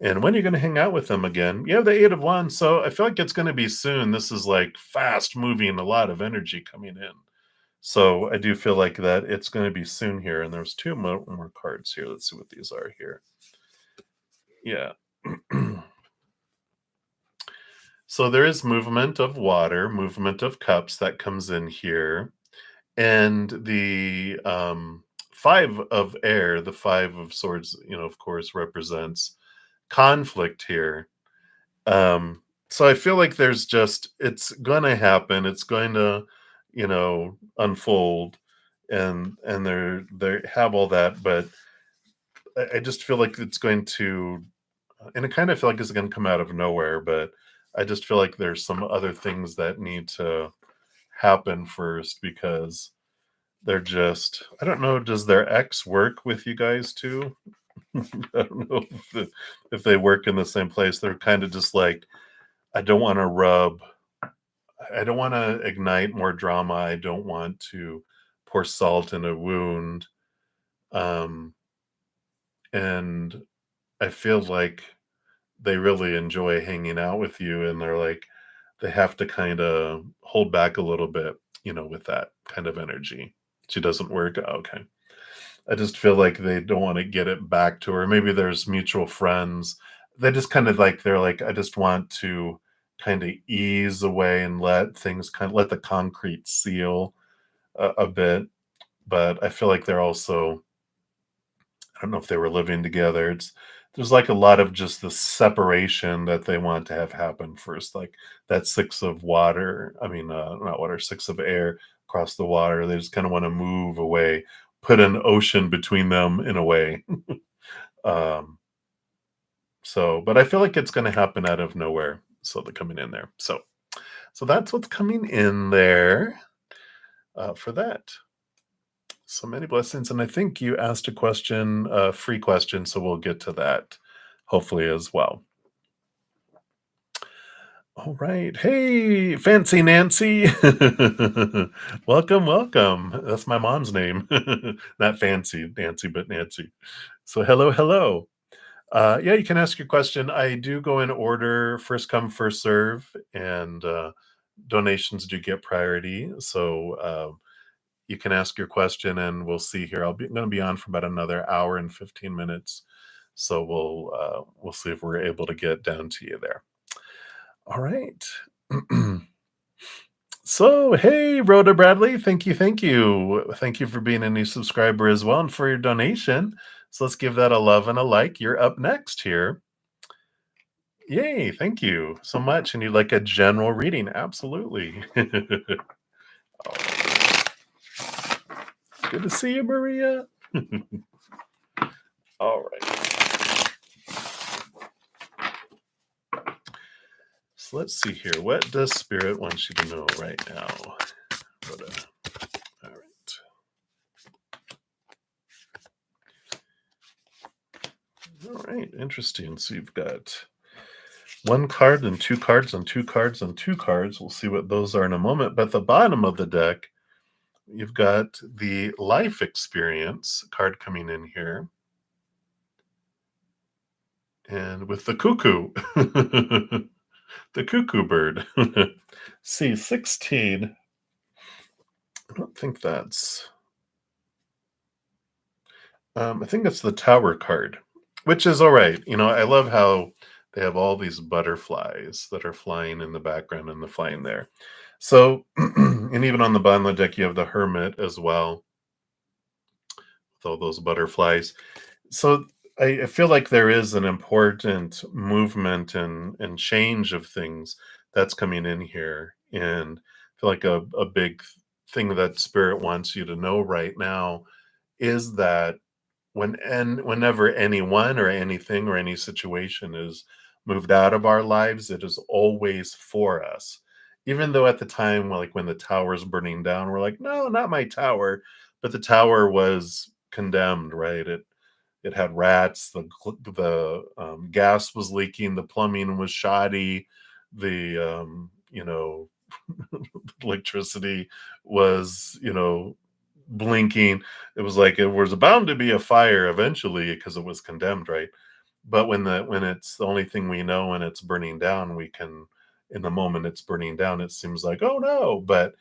And when are you going to hang out with them again? You have the 8 of Wands, so I feel like it's going to be soon. This is like fast moving, a lot of energy coming in. So I do feel like that it's going to be soon here. And there's two more cards here. Let's see what these are here. Yeah. So there is movement of water, movement of cups that comes in here. And the 5 of air, the 5 of swords, of course, represents conflict here. So I feel like it's gonna happen. It's going to, unfold, and they have all that, but I just feel like it's going to, and I kind of feel like it's going to come out of nowhere, but I just feel like there's some other things that need to happen first because they're just, I don't know, does their ex work with you guys too? I don't know if they work in the same place. They're kind of just like, I don't want to I don't want to ignite more drama. I don't want to pour salt in a wound. Um, and I feel like they really enjoy hanging out with you, and they're like, they have to kind of hold back a little bit, with that kind of energy. She doesn't work. Okay. I just feel like they don't want to get it back to her. Maybe there's mutual friends. They just kind of like, they're like, I just want to kind of ease away and let things kind of let the concrete seal a bit. But I feel like they're also, I don't know if they were living together. There's like a lot of just the separation that they want to have happen first, like that six of water. I mean, not water, six of air across the water. They just kind of want to move away, put an ocean between them in a way. um, but I feel like it's going to happen out of nowhere. So they're coming in there. So that's what's coming in there for that. So many blessings. And I think you asked a question, a free question. So we'll get to that hopefully as well. All right. Hey, Fancy Nancy. Welcome, welcome. That's my mom's name. Not Fancy Nancy, but Nancy. So hello, hello. Yeah, you can ask your question. I do go in order, first come, first serve, and donations do get priority. So you can ask your question, and we'll see here. I'm going to be on for about another hour and 15 minutes, so we'll see if we're able to get down to you there. All right. So, hey, Rhoda Bradley, thank you, thank you. Thank you for being a new subscriber as well and for your donation. So let's give that a love and a like. You're up next here. Yay, thank you so much. And you'd like a general reading? Absolutely. Good to see you, Maria. All right. So let's see here. What does Spirit want you to know right now? Rhoda. All right. All right. Interesting. So you've got one card and two cards and two cards and two cards. We'll see what those are in a moment. But at the bottom of the deck, you've got the life experience card coming in here. And with the cuckoo, the cuckoo bird. C16. I don't think that's. I think it's the tower card, which is all right. I love how they have all these butterflies that are flying in the background and the flying there. So, and even on the bottom of the deck, you have the hermit as well with all those butterflies. So I feel like there is an important movement and change of things that's coming in here. And I feel like a big thing that Spirit wants you to know right now is that whenever anyone or anything or any situation is moved out of our lives, it is always for us. Even though at the time, like when the tower's burning down, we're like, no, not my tower. But the tower was condemned, right? It had rats. The gas was leaking. The plumbing was shoddy. The electricity was blinking. It was like it was bound to be a fire eventually because it was condemned, right? But when it's the only thing we know and it's burning down, we can, in the moment it's burning down, it seems like, oh no. But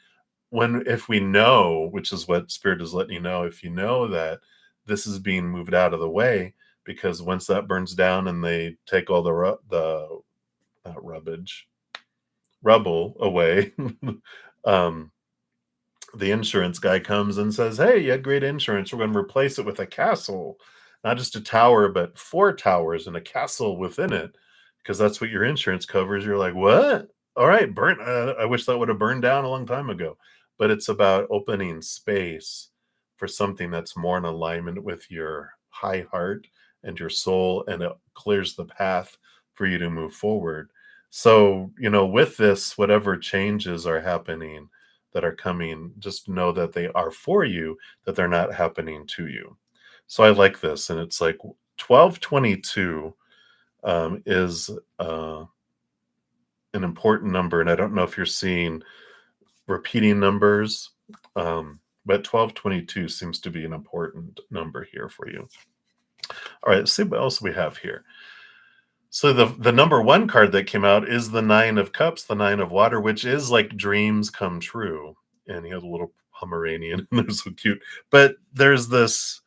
if we know, which is what Spirit is letting you know, if you know that this is being moved out of the way, because once that burns down and they take all the not rubble away, um the insurance guy comes and says, hey, you had great insurance, we're going to replace it with a castle, not just a tower but 4 towers and a castle within it, because that's what your insurance covers. You're like, what? All right, I wish that would have burned down a long time ago. But it's about opening space for something that's more in alignment with your high heart and your soul, and it clears the path for you to move forward. So, with this, whatever changes are happening that are coming, just know that they are for you, that they're not happening to you. So I like this. And it's like 1222 is an important number. And I don't know if you're seeing repeating numbers, but 1222 seems to be an important number here for you. All right, let's see what else we have here. So the number one card that came out is the Nine of Cups, the Nine of Water, which is like dreams come true. And he had a little Pomeranian, and they're so cute. But there's this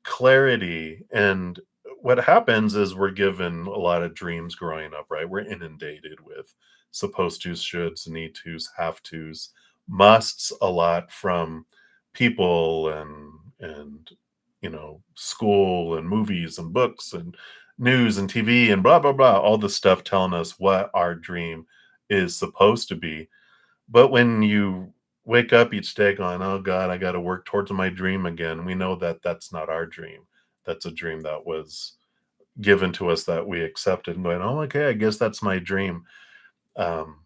clarity, and what happens is we're given a lot of dreams growing up, right? We're inundated with supposed tos, shoulds, need tos, have tos, musts a lot from people and school and movies and books and news and TV and blah blah blah, all the stuff telling us what our dream is supposed to be. But when you wake up each day going, "Oh God, I got to work towards my dream again," we know that that's not our dream. That's a dream that was given to us that we accepted and going, "Oh, okay, I guess that's my dream." Um,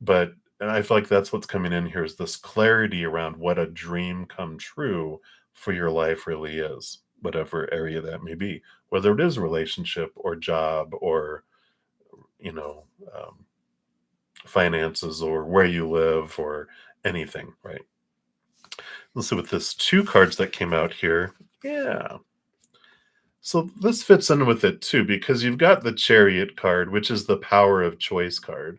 but and I feel like that's what's coming in here is this clarity around what a dream come true for your life really is, whatever area that may be, whether it is a relationship or job or you know um, finances or where you live or anything, right? Let's see with this two cards that came out here. Yeah. So this fits in with it too, because you've got the Chariot card, which is the power of choice card,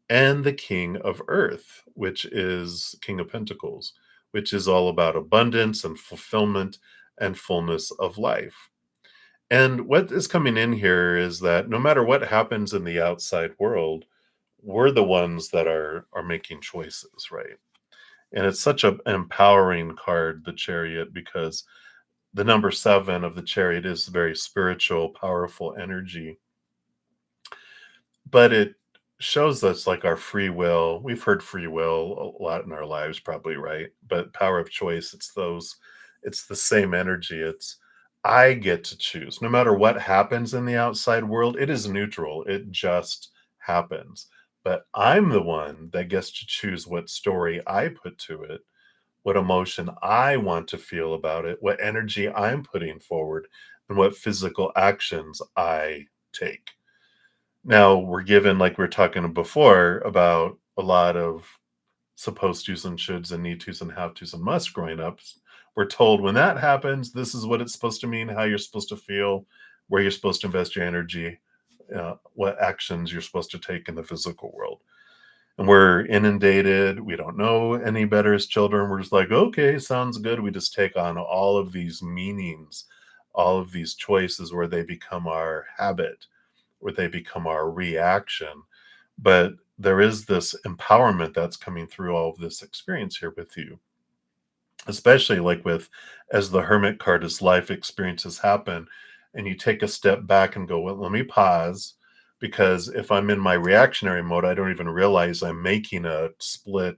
and the King of Earth, which is King of Pentacles, which is all about abundance and fulfillment and fullness of life. And what is coming in here is that no matter what happens in the outside world, we're the ones that are making choices, right? And it's such an empowering card, the Chariot, because the number seven of the Chariot is very spiritual, powerful energy, but it shows us like our free will. We've heard free will a lot in our lives, probably, right? But power of choice, it's the same energy. It's I get to choose. No matter what happens in the outside world, it is neutral. It just happens. But I'm the one that gets to choose what story I put to it, what emotion I want to feel about it, what energy I'm putting forward, and what physical actions I take. Now, we're given, like we were talking before, about a lot of supposed tos and shoulds and need tos and have tos and musts growing up. We're told when that happens, this is what it's supposed to mean, how you're supposed to feel, where you're supposed to invest your energy, what actions you're supposed to take in the physical world. And we're inundated. We don't know any better as children. We're just like, okay, sounds good. We just take on all of these meanings, all of these choices where they become our habit, where they become our reaction. But there is this empowerment that's coming through all of this experience here with you, especially like with as the Hermit card, as life experiences happen, and you take a step back and go, well, let me pause, because if I'm in my reactionary mode, I don't even realize I'm making a split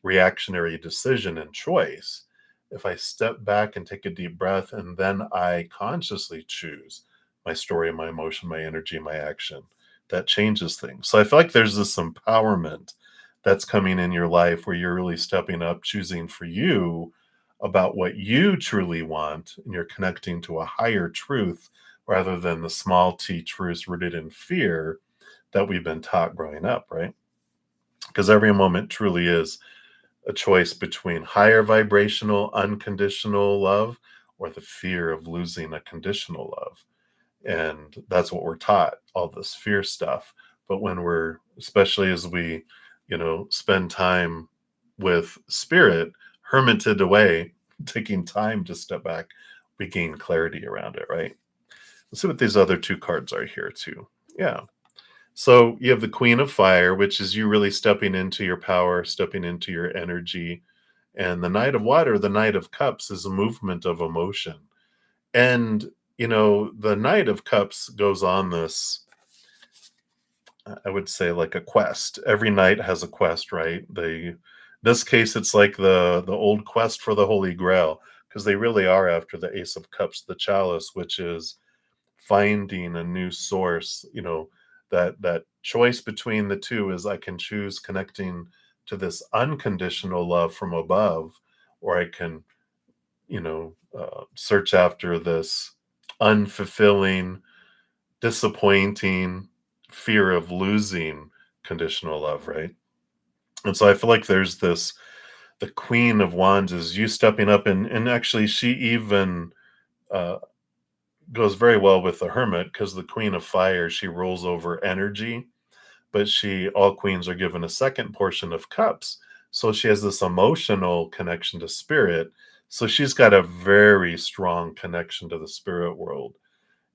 reactionary decision and choice. If I step back and take a deep breath and then I consciously choose my story, my emotion, my energy, my action, that changes things. So I feel like there's this empowerment that's coming in your life where you're really stepping up, choosing for you about what you truly want, and you're connecting to a higher truth rather than the small t truths rooted in fear that we've been taught growing up, right? Because every moment truly is a choice between higher vibrational, unconditional love or the fear of losing a conditional love. And that's what we're taught, all this fear stuff. But when we're, especially as we, spend time with spirit, hermited away, taking time to step back, we gain clarity around it, right? Let's see what these other two cards are here too. Yeah. So you have the Queen of Fire, which is you really stepping into your power, stepping into your energy. And the Knight of Water, the Knight of Cups, is a movement of emotion. And, the Knight of Cups goes on this, I would say, like a quest. Every knight has a quest, right? This case, it's like the old quest for the Holy Grail, because they really are after the Ace of Cups, the chalice, which is finding a new source, That choice between the two is I can choose connecting to this unconditional love from above, or I can, search after this unfulfilling, disappointing fear of losing conditional love, right? And so I feel like there's this, the Queen of Wands is you stepping up, and actually she even uh, goes very well with the Hermit, because the Queen of Fire, she rules over energy, but all queens are given a second portion of cups. So she has this emotional connection to spirit. So she's got a very strong connection to the spirit world.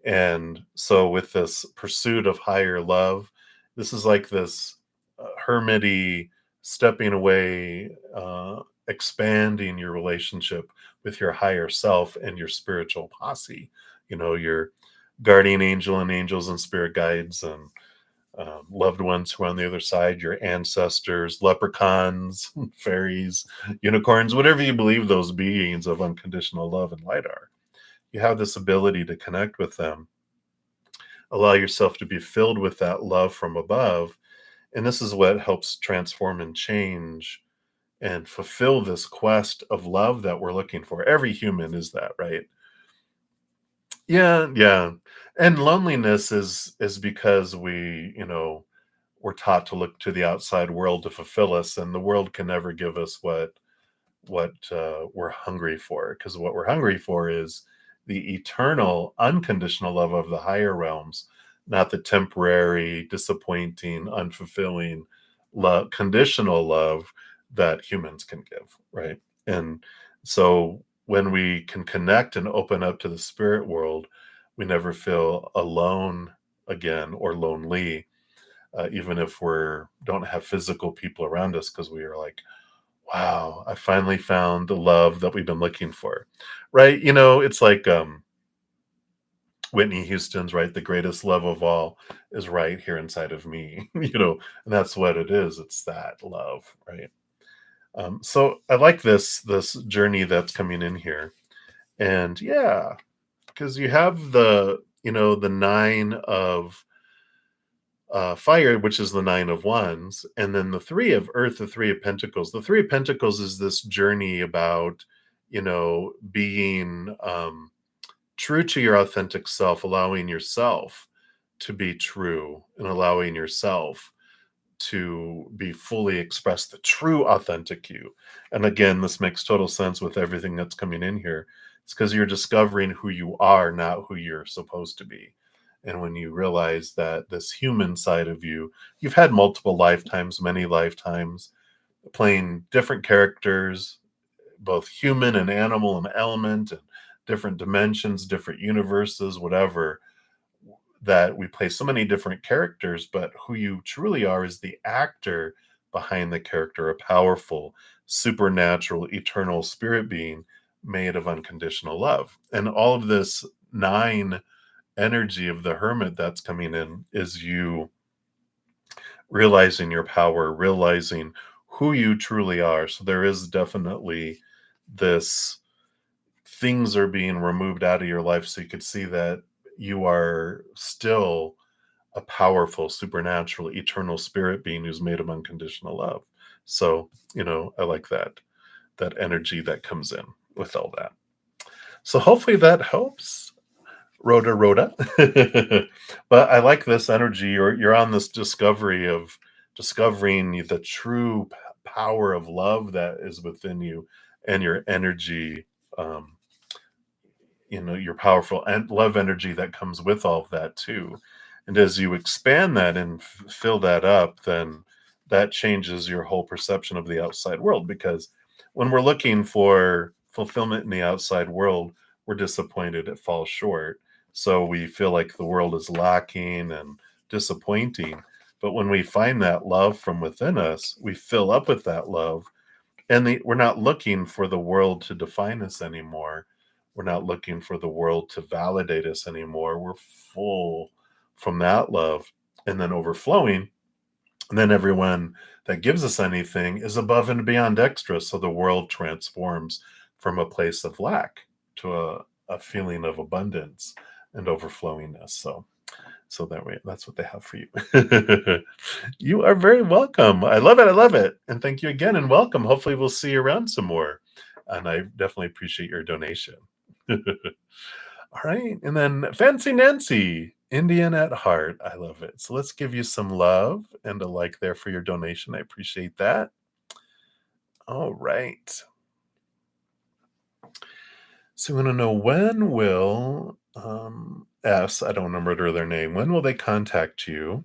And so with this pursuit of higher love, this is like this hermity stepping away, expanding your relationship with your higher self and your spiritual posse, your guardian angel and angels and spirit guides, and loved ones who are on the other side, your ancestors, leprechauns, fairies, unicorns, whatever you believe those beings of unconditional love and light are. You have this ability to connect with them, allow yourself to be filled with that love from above. And this is what helps transform and change and fulfill this quest of love that we're looking for. Every human is that, right? Yeah, yeah. And loneliness is because we're taught to look to the outside world to fulfill us, and the world can never give us what we're hungry for, because what we're hungry for is the eternal unconditional love of the higher realms, not the temporary, disappointing, unfulfilling love, conditional love that humans can give, right? And so when we can connect and open up to the spirit world, we never feel alone again or lonely, even if we're don't have physical people around us, because we are like, wow, I finally found the love that we've been looking for. Right? It's like Whitney Houston's, right? The greatest love of all is right here inside of me, and that's what it is. It's that love, right? So I like this journey that's coming in here. And yeah, because you have the nine of fire, which is the nine of wands, and then the three of earth, the three of pentacles. The three of pentacles is this journey about being true to your authentic self, allowing yourself to be true, and allowing yourself to be fully express the true authentic you. And again, this makes total sense with everything that's coming in here. It's because you're discovering who you are, not who you're supposed to be. And when you realize that this human side of you, you've had multiple lifetimes, many lifetimes, playing different characters, both human and animal and element, and different dimensions, different universes, whatever, that we play so many different characters, but who you truly are is the actor behind the character, a powerful, supernatural, eternal spirit being made of unconditional love. And all of this nine energy of the hermit that's coming in is you realizing your power, realizing who you truly are. So there is definitely this, things are being removed out of your life so you could see that you are still a powerful, supernatural, eternal spirit being who's made of unconditional love. So, I like that energy that comes in with all that. So hopefully that helps. Rhoda. But I like this energy. You're on this discovery of discovering the true power of love that is within you, and your energy, um, your powerful and love energy that comes with all of that too. And as you expand that and fill that up, then that changes your whole perception of the outside world. Because when we're looking for fulfillment in the outside world, we're disappointed, it falls short. So we feel like the world is lacking and disappointing. But when we find that love from within us, we fill up with that love, and we're not looking for the world to define us anymore. We're not looking for the world to validate us anymore. We're full from that love, and then overflowing. And then everyone that gives us anything is above and beyond extra. So the world transforms from a place of lack to a feeling of abundance and overflowingness. So So that way, that's what they have for you. You are very welcome. I love it. I love it. And thank you again and welcome. Hopefully, we'll see you around some more. And I definitely appreciate your donation. All right. And then Fancy Nancy, Indian at heart. I love it. So let's give you some love and a like there for your donation. I appreciate that. All right. So we want to know, when will S, I don't remember their name, when will they contact you?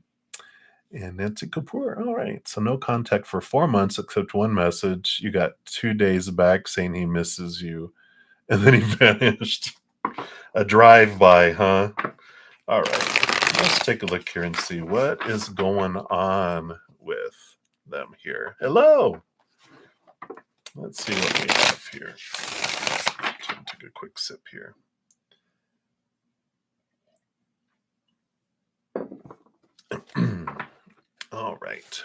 And Nancy Kapoor. All right. So no contact for 4 months except one message. You got 2 days back saying he misses you. And then he vanished. A drive-by, huh? All right. Let's take a look here and see what is going on with them here. Hello. Let's see what we have here. Take a quick sip here. All right.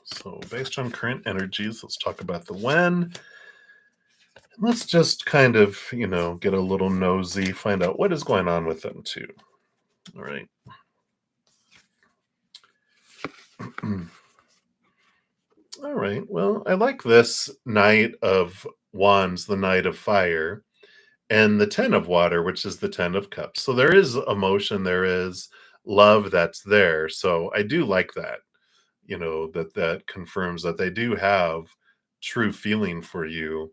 So based on current energies, let's talk about the when. Let's just kind of, get a little nosy, find out what is going on with them too. All right. All right. Well, I like this Knight of Wands, the Knight of Fire, and the Ten of Water, which is the Ten of Cups. So there is emotion, there is love that's there. So I do like that, that confirms that they do have true feeling for you.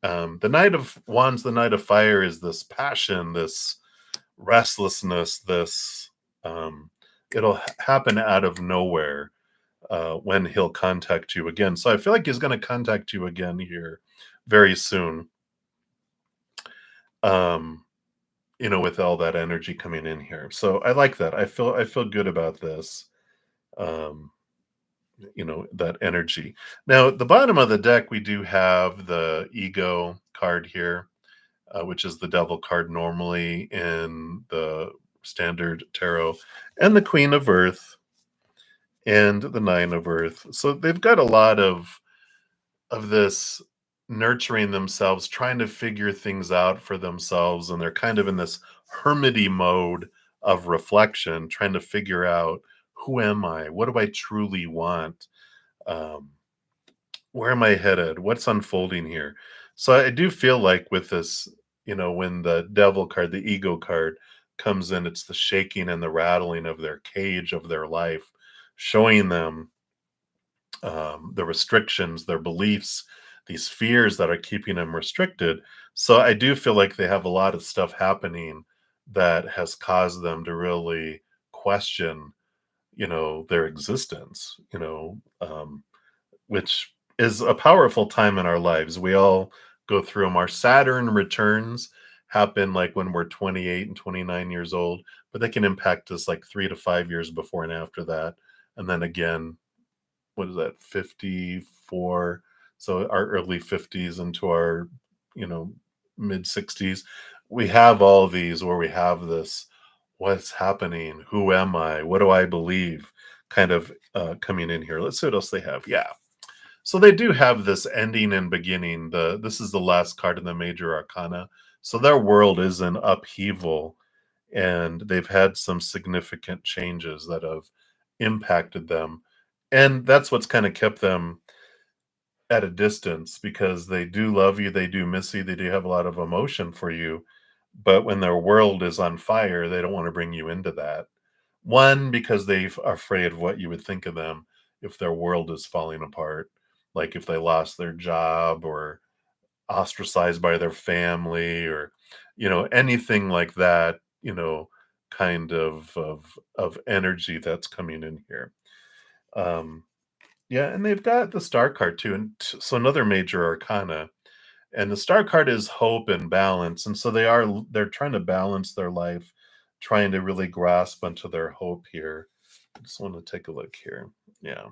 The Knight of Wands, the Knight of Fire, is this passion, this restlessness, this it'll happen out of nowhere when he'll contact you again. So I feel like he's going to contact you again here very soon. With all that energy coming in here. So I like that. I feel good about this. Um, that energy. Now, at the bottom of the deck, we do have the ego card here, which is the devil card normally in the standard tarot, and the Queen of Earth and the Nine of Earth. So they've got a lot of this nurturing themselves, trying to figure things out for themselves, and they're kind of in this hermity mode of reflection, trying to figure out, who am I? What do I truly want? Um, where am I headed? What's unfolding here? So I do feel like with this, when the devil card, the ego card comes in, it's the shaking and the rattling of their cage of their life, showing them the restrictions, their beliefs, these fears that are keeping them restricted. So I do feel like they have a lot of stuff happening that has caused them to really question, their existence, which is a powerful time in our lives. We all go through them. Our Saturn returns happen like when we're 28 and 29 years old, but they can impact us like 3 to 5 years before and after that. And then again, what is that, 54? So our early 50s into our, you know, mid 60s. We have all these where we have this, what's happening? Who am I? What do I believe? Kind of coming in here. Let's see what else they have. Yeah. So they do have this ending and beginning. This is the last card in the major arcana. So their world is in upheaval, and they've had some significant changes that have impacted them. And that's what's kind of kept them at a distance, because they do love you, they do miss you, they do have a lot of emotion for you. But when their world is on fire, they don't want to bring you into that. One, because they are afraid of what you would think of them if their world is falling apart, like if they lost their job or ostracized by their family, or anything like that, kind of energy that's coming in here. um yeah, and they've got the star card too, and so another major arcana, and the star card is hope and balance, and so they're trying to balance their life, trying to really grasp onto their hope here. I just want to take a look here. Yeah,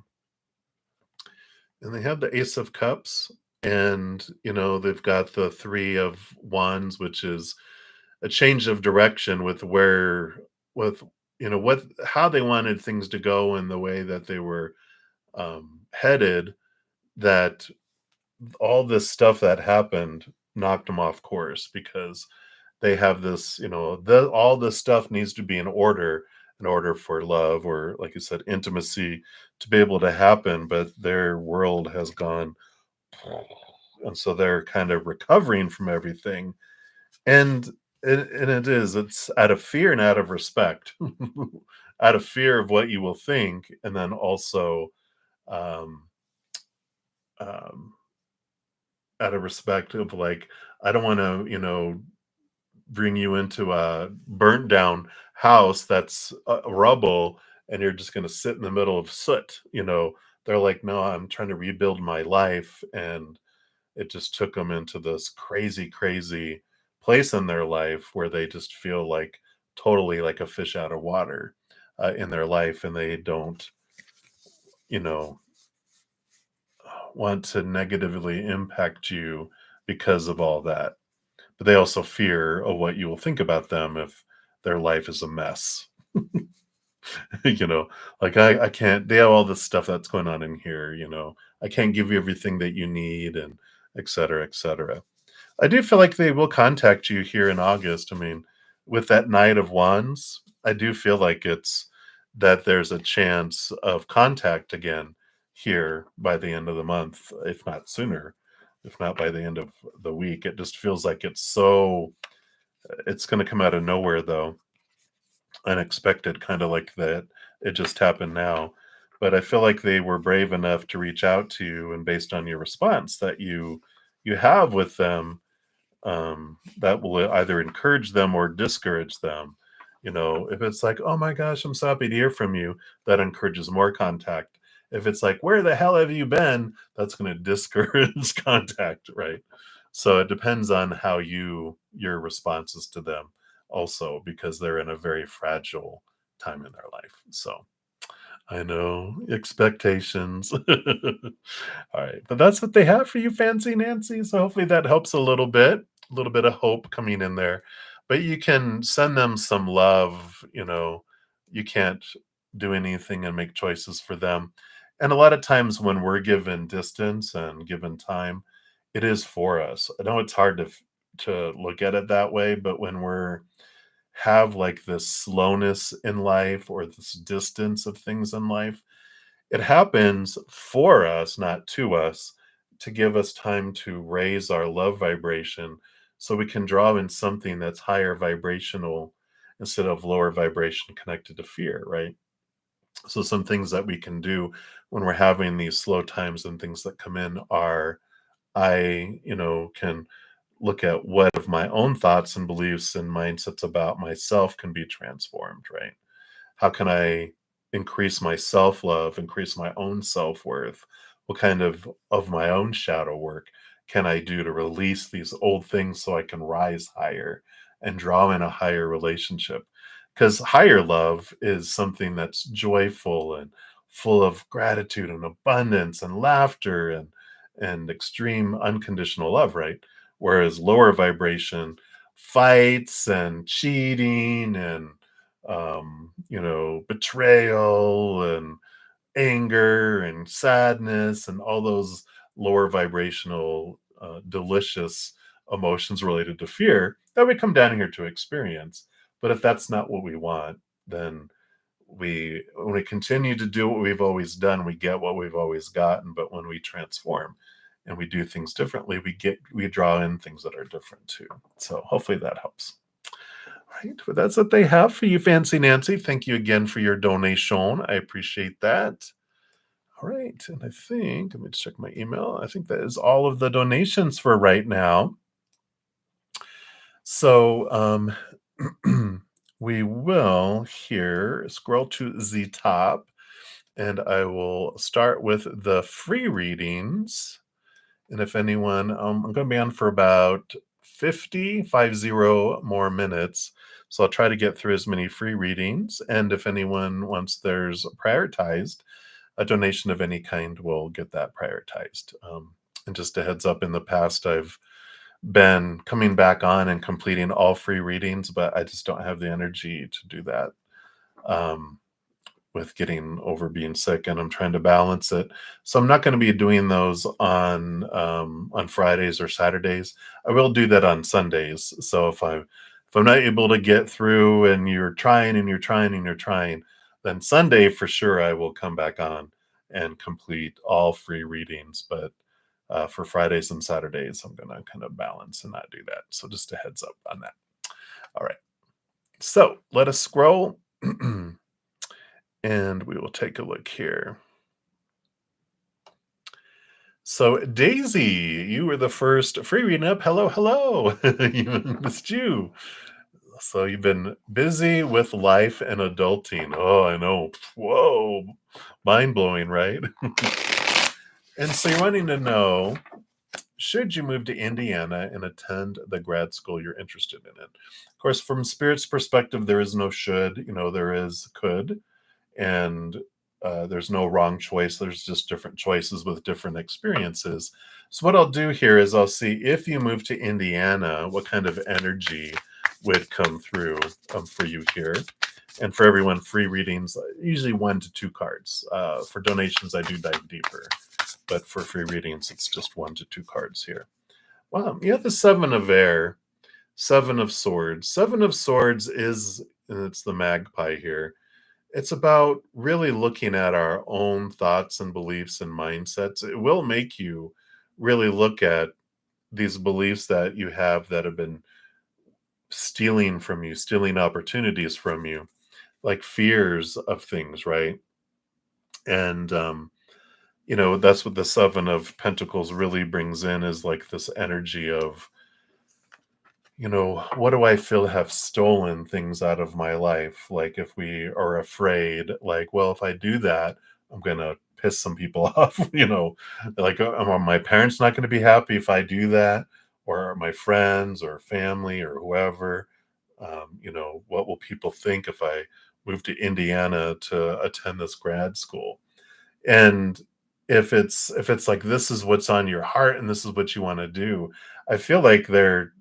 and they have the Ace of Cups, and they've got the Three of Wands, which is a change of direction with what how they wanted things to go and the way that they were headed. That all this stuff that happened knocked them off course, because they have this, all this stuff needs to be in order for love, or like you said, intimacy, to be able to happen, but their world has gone, and so they're kind of recovering from everything. And it's out of fear and out of respect. Out of fear of what you will think, and then also, um, um, out of respect of, like, I don't want to, bring you into a burnt down house that's rubble, and you're just going to sit in the middle of soot. They're like, no, I'm trying to rebuild my life. And it just took them into this crazy, crazy place in their life where they just feel like totally like a fish out of water in their life, and they don't, you know, want to negatively impact you because of all that. But they also fear of what you will think about them if their life is a mess. you know, like, I can't, they have all this stuff that's going on in here, I can't give you everything that you need, and et cetera, et cetera. I do feel like they will contact you here in August. I mean, with that Knight of Wands, I do feel like it's that there's a chance of contact again here by the end of the month, if not sooner, if not by the end of the week. It just feels like it's going to come out of nowhere, though, unexpected, kind of like that. It just happened now. But I feel like they were brave enough to reach out to you, and based on your response that you have with them, that will either encourage them or discourage them. If it's like, oh my gosh, I'm so happy to hear from you, that encourages more contact. If it's like, where the hell have you been? That's going to discourage contact, right? So it depends on how your responses to them also, because they're in a very fragile time in their life. So I know expectations. All right, but that's what they have for you, Fancy Nancy. So hopefully that helps a little bit of hope coming in there. But you can send them some love. You can't do anything and make choices for them. And a lot of times when we're given distance and given time, it is for us. I know it's hard to look at it that way, but when we're have like this slowness in life or this distance of things in life, it happens for us, not to us, to give us time to raise our love vibration so we can draw in something that's higher vibrational instead of lower vibration connected to fear, right? So, some things that we can do when we're having these slow times and things that come in are, can look at what of my own thoughts and beliefs and mindsets about myself can be transformed, right? How can I increase my self-love, increase my own self-worth? What kind of my own shadow work can I do to release these old things so I can rise higher and draw in a higher relationship? Because higher love is something that's joyful and full of gratitude and abundance and laughter and extreme unconditional love, right? Whereas lower vibration, fights and cheating and betrayal and anger and sadness and all those lower vibrational, delicious emotions related to fear that we come down here to experience. But if that's not what we want, then when we continue to do what we've always done, we get what we've always gotten. But when we transform and we do things differently, we draw in things that are different too. So hopefully that helps. Right. Well, that's what they have for you, Fancy Nancy. Thank you again for your donation. I appreciate that. All right. And I think, let me just check my email. I think that is all of the donations for right now. So we will here scroll to the top, and I will start with the free readings. And if anyone, I'm going to be on for about 50 more minutes. So I'll try to get through as many free readings. And if anyone wants theirs prioritized, a donation of any kind will get that prioritized. And just a heads up, in the past, I've been coming back on and completing all free readings, but I just don't have the energy to do that. With getting over being sick, and I'm trying to balance it. So I'm not going to be doing those on Fridays or Saturdays. I will do that on Sundays. So if I If I'm not able to get through and you're trying and you're trying and you're trying, then Sunday for sure I will come back on and complete all free readings. But for Fridays and Saturdays, I'm going to kind of balance and not do that. So just a heads up on that. All right. So let us scroll and we will take a look here. So Daisy, you were the first free reading up. Hello, hello. Missed you. So you've been busy with life and adulting. Oh, I know. Whoa. Mind blowing, right? And so you're wanting to know, should you move to Indiana and attend the grad school you're interested in it? Of course, from Spirit's perspective, there is no should, there is could. And there's no wrong choice. There's just different choices with different experiences. So what I'll do here is I'll see if you move to Indiana, what kind of energy would come through for you here. And for everyone, free readings, usually 1 to 2 cards. For donations, I do dive deeper. But for free readings, it's just 1 to 2 cards here. Wow, you have the 7 of air, 7 of swords. 7 of swords is, and it's the magpie here, it's about really looking at our own thoughts and beliefs and mindsets. It will make you really look at these beliefs that you have that have been stealing from you, stealing opportunities from you, like fears of things, right? And that's what the 7 of Pentacles really brings in, is like this energy of, what do I feel have stolen things out of my life? Like if we are afraid, like, well, if I do that, I'm going to piss some people off, like are my parents not going to be happy if I do that? Or my friends or family or whoever, what will people think if I move to Indiana to attend this grad school? And if it's like this is what's on your heart and this is what you want to do, I feel like they're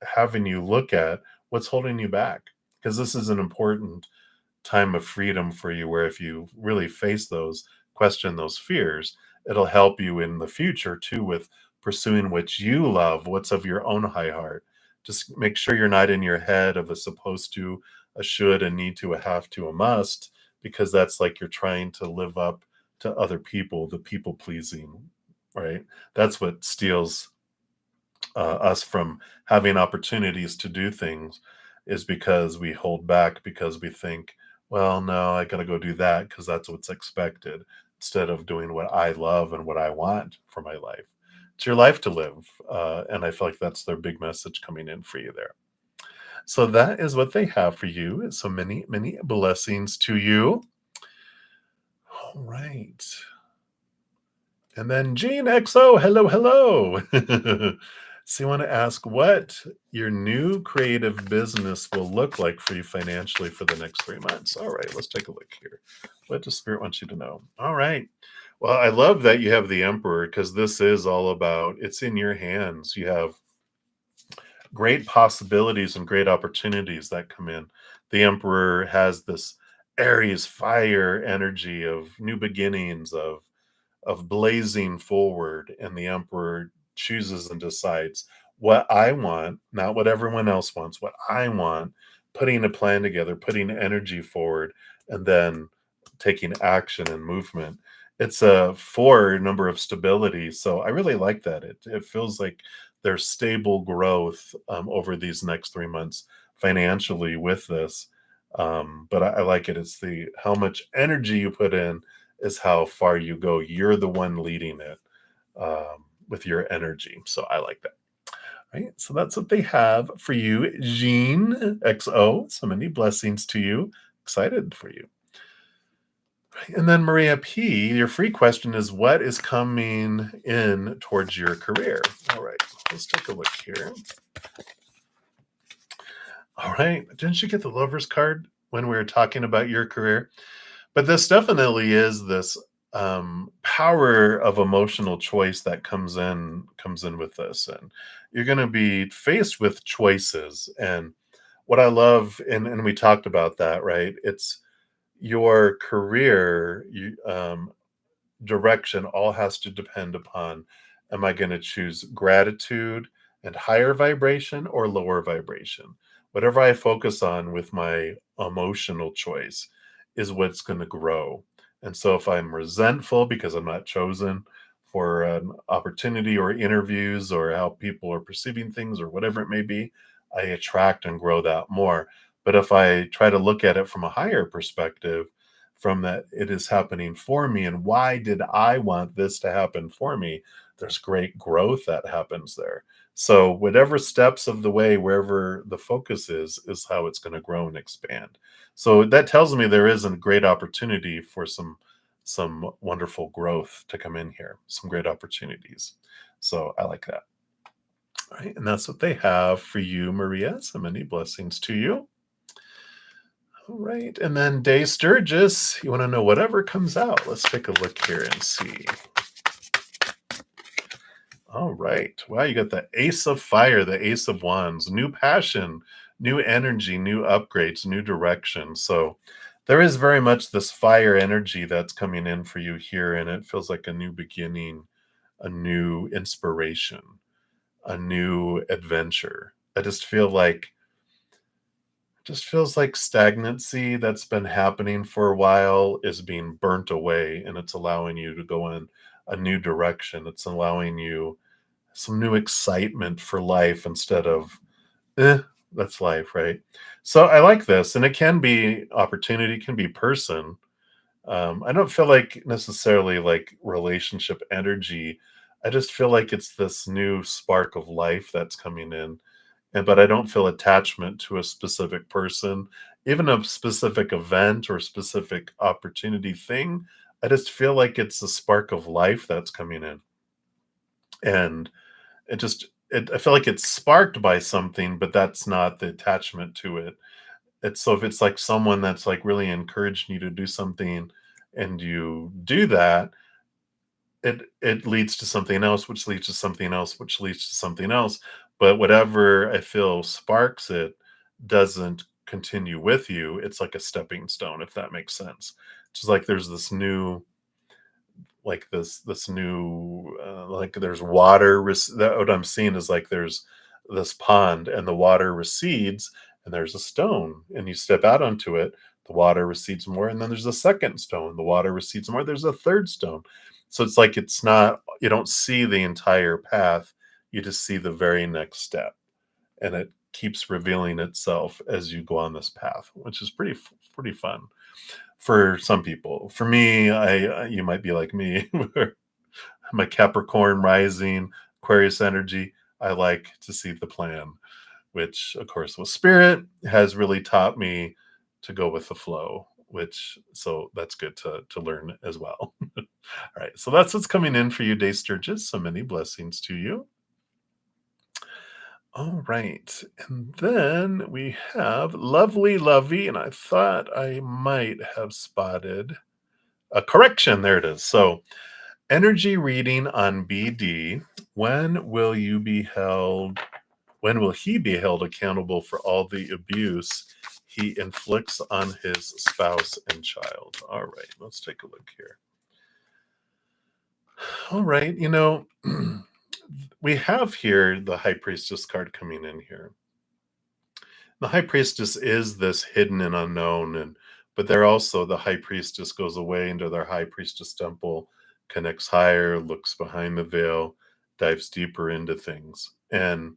having you look at what's holding you back, because this is an important time of freedom for you, where if you really face those, question those fears, it'll help you in the future too with pursuing what you love, what's of your own high heart. Just make sure you're not in your head of a supposed to, a should, a need to, a have to, a must, because that's like you're trying to live up to other people, the people pleasing, right? That's what steals us from having opportunities to do things, is because we hold back because we think, well, no, I got to go do that because that's what's expected, instead of doing what I love and what I want for my life. It's your life to live. And I feel like that's their big message coming in for you there. So that is what they have for you. So many, many blessings to you. All right. And then Gene XO, hello, hello. So you want to ask what your new creative business will look like for you financially for the next 3 months. All right, let's take a look here. What does Spirit want you to know? All right. Well, I love that you have the Emperor, because this is all about, it's in your hands. You have great possibilities and great opportunities that come in. The Emperor has this Aries fire energy of new beginnings, of blazing forward, and the Emperor chooses and decides what I want, not what everyone else wants, what I want, putting a plan together, putting energy forward, and then taking action and movement. It's a 4 number of stability, so I really like that. It feels like there's stable growth over these next 3 months financially with this. But I like it. It's the how much energy you put in is how far you go. You're the one leading it with your energy. So I like that. Right. So that's what they have for you, Jean XO. So many blessings to you. Excited for you. And then Maria P, your free question is, what is coming in towards your career? All right, let's take a look here. All right. Didn't you get the lover's card when we were talking about your career? But this definitely is this power of emotional choice that comes in with this. And you're going to be faced with choices. And what I love, and we talked about that, right? It's your career direction all has to depend upon, am I going to choose gratitude and higher vibration or lower vibration? whatever I focus on with my emotional choice is what's going to grow. And so if I'm resentful because I'm not chosen for an opportunity or interviews or how people are perceiving things or whatever it may be, I attract and grow that more. But if I try to look at it from a higher perspective, from that it is happening for me and why did I want this to happen for me, there's great growth that happens there. So whatever steps of the way, wherever the focus is how it's going to grow and expand. So that tells me there is a great opportunity for some wonderful growth to come in here, some great opportunities. So I like that. All right, and that's what they have for you, Maria. So many blessings to you. All right, and then Day Sturgis, you want to know whatever comes out. Let's take a look here and see. All right. Wow, you got the Ace of Fire, the Ace of Wands, new passion, new energy, new upgrades, new direction. So there is very much this fire energy that's coming in for you here, and it feels like a new beginning, a new inspiration, a new adventure. I just feels like stagnancy that's been happening for a while is being burnt away, and it's allowing you to go in a new direction. It's allowing you some new excitement for life instead of eh, that's life, right? So I like this, and it can be opportunity, can be person. I don't feel like necessarily like relationship energy. I just feel like it's this new spark of life that's coming in, and but I don't feel attachment to a specific person, even a specific event or specific opportunity thing. I just feel like it's a spark of life that's coming in, and I feel like it's sparked by something, but that's not the attachment to it. It's so if it's like someone that's like really encouraging you to do something and you do that, it leads to something else, which leads to something else, which leads to something else. But whatever I feel sparks it doesn't continue with you. It's like a stepping stone, if that makes sense. Just like there's this new like this new like there's water that what I'm seeing is like there's this pond and the water recedes and there's a stone and you step out onto it, the water recedes more, and then there's a second stone, the water recedes more, there's a third stone. So it's like it's not, you don't see the entire path, you just see the very next step, and it keeps revealing itself as you go on this path, which is pretty fun for some people. For me, you might be like me. I'm a Capricorn rising, Aquarius energy. I like to see the plan, which of course with spirit has really taught me to go with the flow, which so that's good to learn as well. All right. So that's what's coming in for you, Day Sturgis. So many blessings to you. All right. And then we have Lovely Lovey, and I thought I might have spotted a correction. There it is. So energy reading on BD. When will you be held? When will he be held accountable for all the abuse he inflicts on his spouse and child? All right, let's take a look here. All right, we have here the High Priestess card coming in here. The High Priestess is this hidden and unknown, and but they're also the High Priestess goes away into their High Priestess temple, connects higher, looks behind the veil, dives deeper into things. And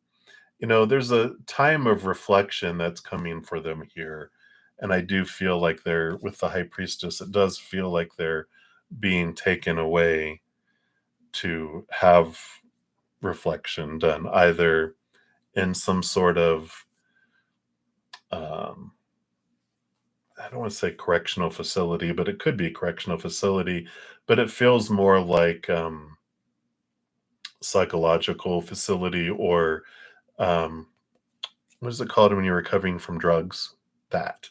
there's a time of reflection that's coming for them here. And I do feel like they're with the High Priestess, it does feel like they're being taken away to have reflection done, either in some sort of um, I don't want to say correctional facility, but it could be a correctional facility, but it feels more like psychological facility or um, what is it called when you're recovering from drugs? That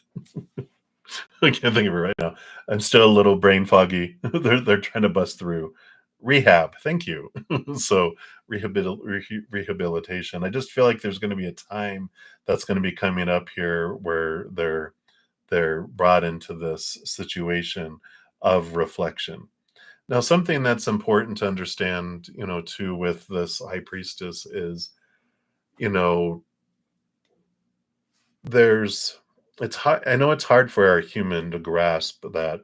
I can't think of it right now. I'm still a little brain foggy. They're trying to bust through rehab. Thank you. So rehabilitation. I just feel like there's going to be a time that's going to be coming up here where they're brought into this situation of reflection. Now, something that's important to understand, too, with this high priestess is, you know, there's it's hard. I know it's hard for our human to grasp that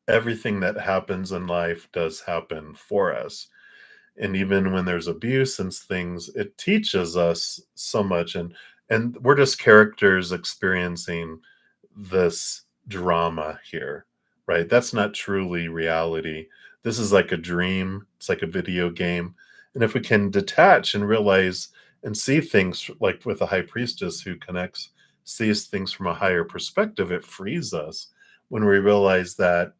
everything that happens in life does happen for us. And even when there's abuse and things, it teaches us so much. And we're just characters experiencing this drama here, right? That's not truly reality. This is like a dream. It's like a video game. And if we can detach and realize and see things like with the high priestess who connects, sees things from a higher perspective, it frees us when we realize that,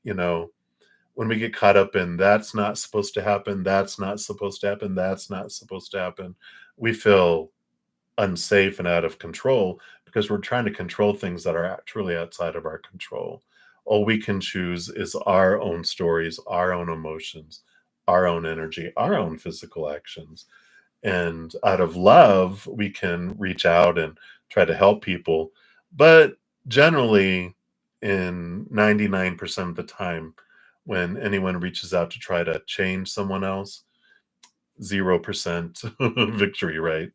when we get caught up in that's not supposed to happen, that's not supposed to happen, that's not supposed to happen, we feel unsafe and out of control because we're trying to control things that are truly outside of our control. All we can choose is our own stories, our own emotions, our own energy, our own physical actions. And out of love, we can reach out and try to help people. But generally, in 99% of the time, when anyone reaches out to try to change someone else, 0% victory, right?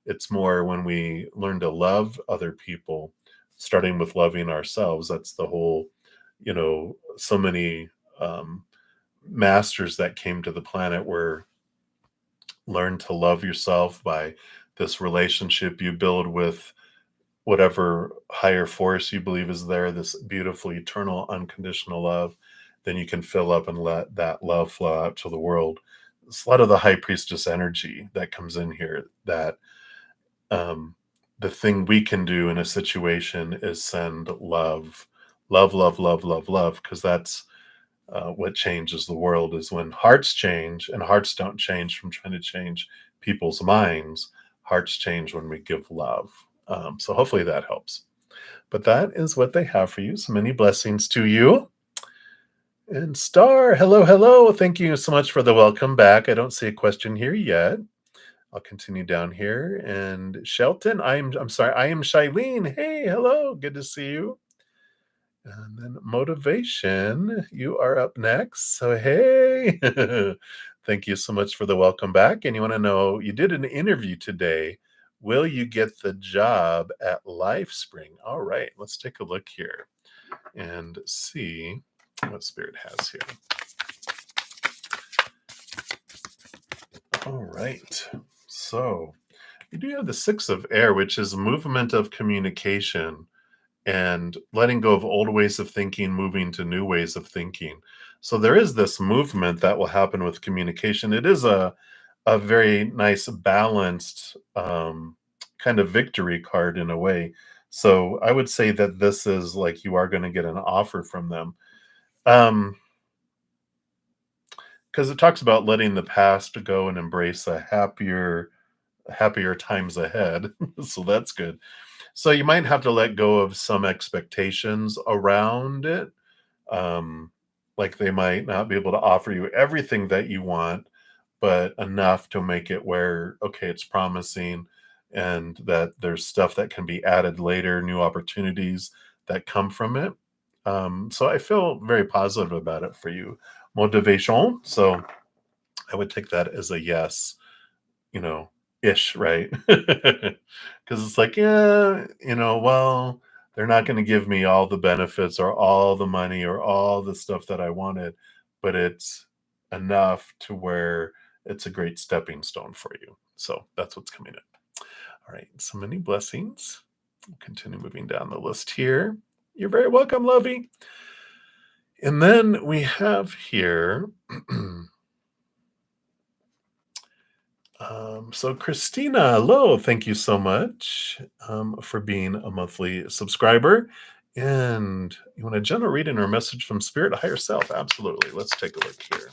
It's more when we learn to love other people, starting with loving ourselves. That's the whole, so many um, masters that came to the planet were learn to love yourself by this relationship you build with whatever higher force you believe is there, this beautiful, eternal, unconditional love. Then you can fill up and let that love flow out to the world. It's a lot of the high priestess energy that comes in here, that um, the thing we can do in a situation is send love, love, love, love, love, love, because that's what changes the world is when hearts change, and hearts don't change from trying to change people's minds. Hearts change when we give love. So hopefully that helps. But that is what they have for you. So many blessings to you. And Star, hello, hello. Thank you so much for the welcome back. I don't see a question here yet. I'll continue down here. And Shelton, I'm sorry, I am Shailene. Hey, hello, good to see you. And then Motivation, you are up next. So hey, thank you so much for the welcome back. And you want to know, you did an interview today. Will you get the job at LifeSpring? All right, let's take a look here and see what Spirit has here. All right, so you do have the Six of Air, which is movement of communication and letting go of old ways of thinking, moving to new ways of thinking. So there is this movement that will happen with communication. It is a very nice balanced kind of victory card in a way. So I would say that this is like you are going to get an offer from them. Because it talks about letting the past go and embrace a happier times ahead. So that's good. So you might have to let go of some expectations around it. Um, like they might not be able to offer you everything that you want, but enough to make it where, okay, it's promising and that there's stuff that can be added later, new opportunities that come from it. So I feel very positive about it for you. Motivation. So I would take that as a yes, you know, ish, right? Because it's like, yeah, well, they're not going to give me all the benefits or all the money or all the stuff that I wanted, but it's enough to where it's a great stepping stone for you. So that's what's coming in. All right. So many blessings. We'll continue moving down the list here. You're very welcome, Lovey. And then we have here. So Christina, hello. Thank you so much for being a monthly subscriber. And you want a general reading or a message from Spirit Higher Self? Absolutely. Let's take a look here.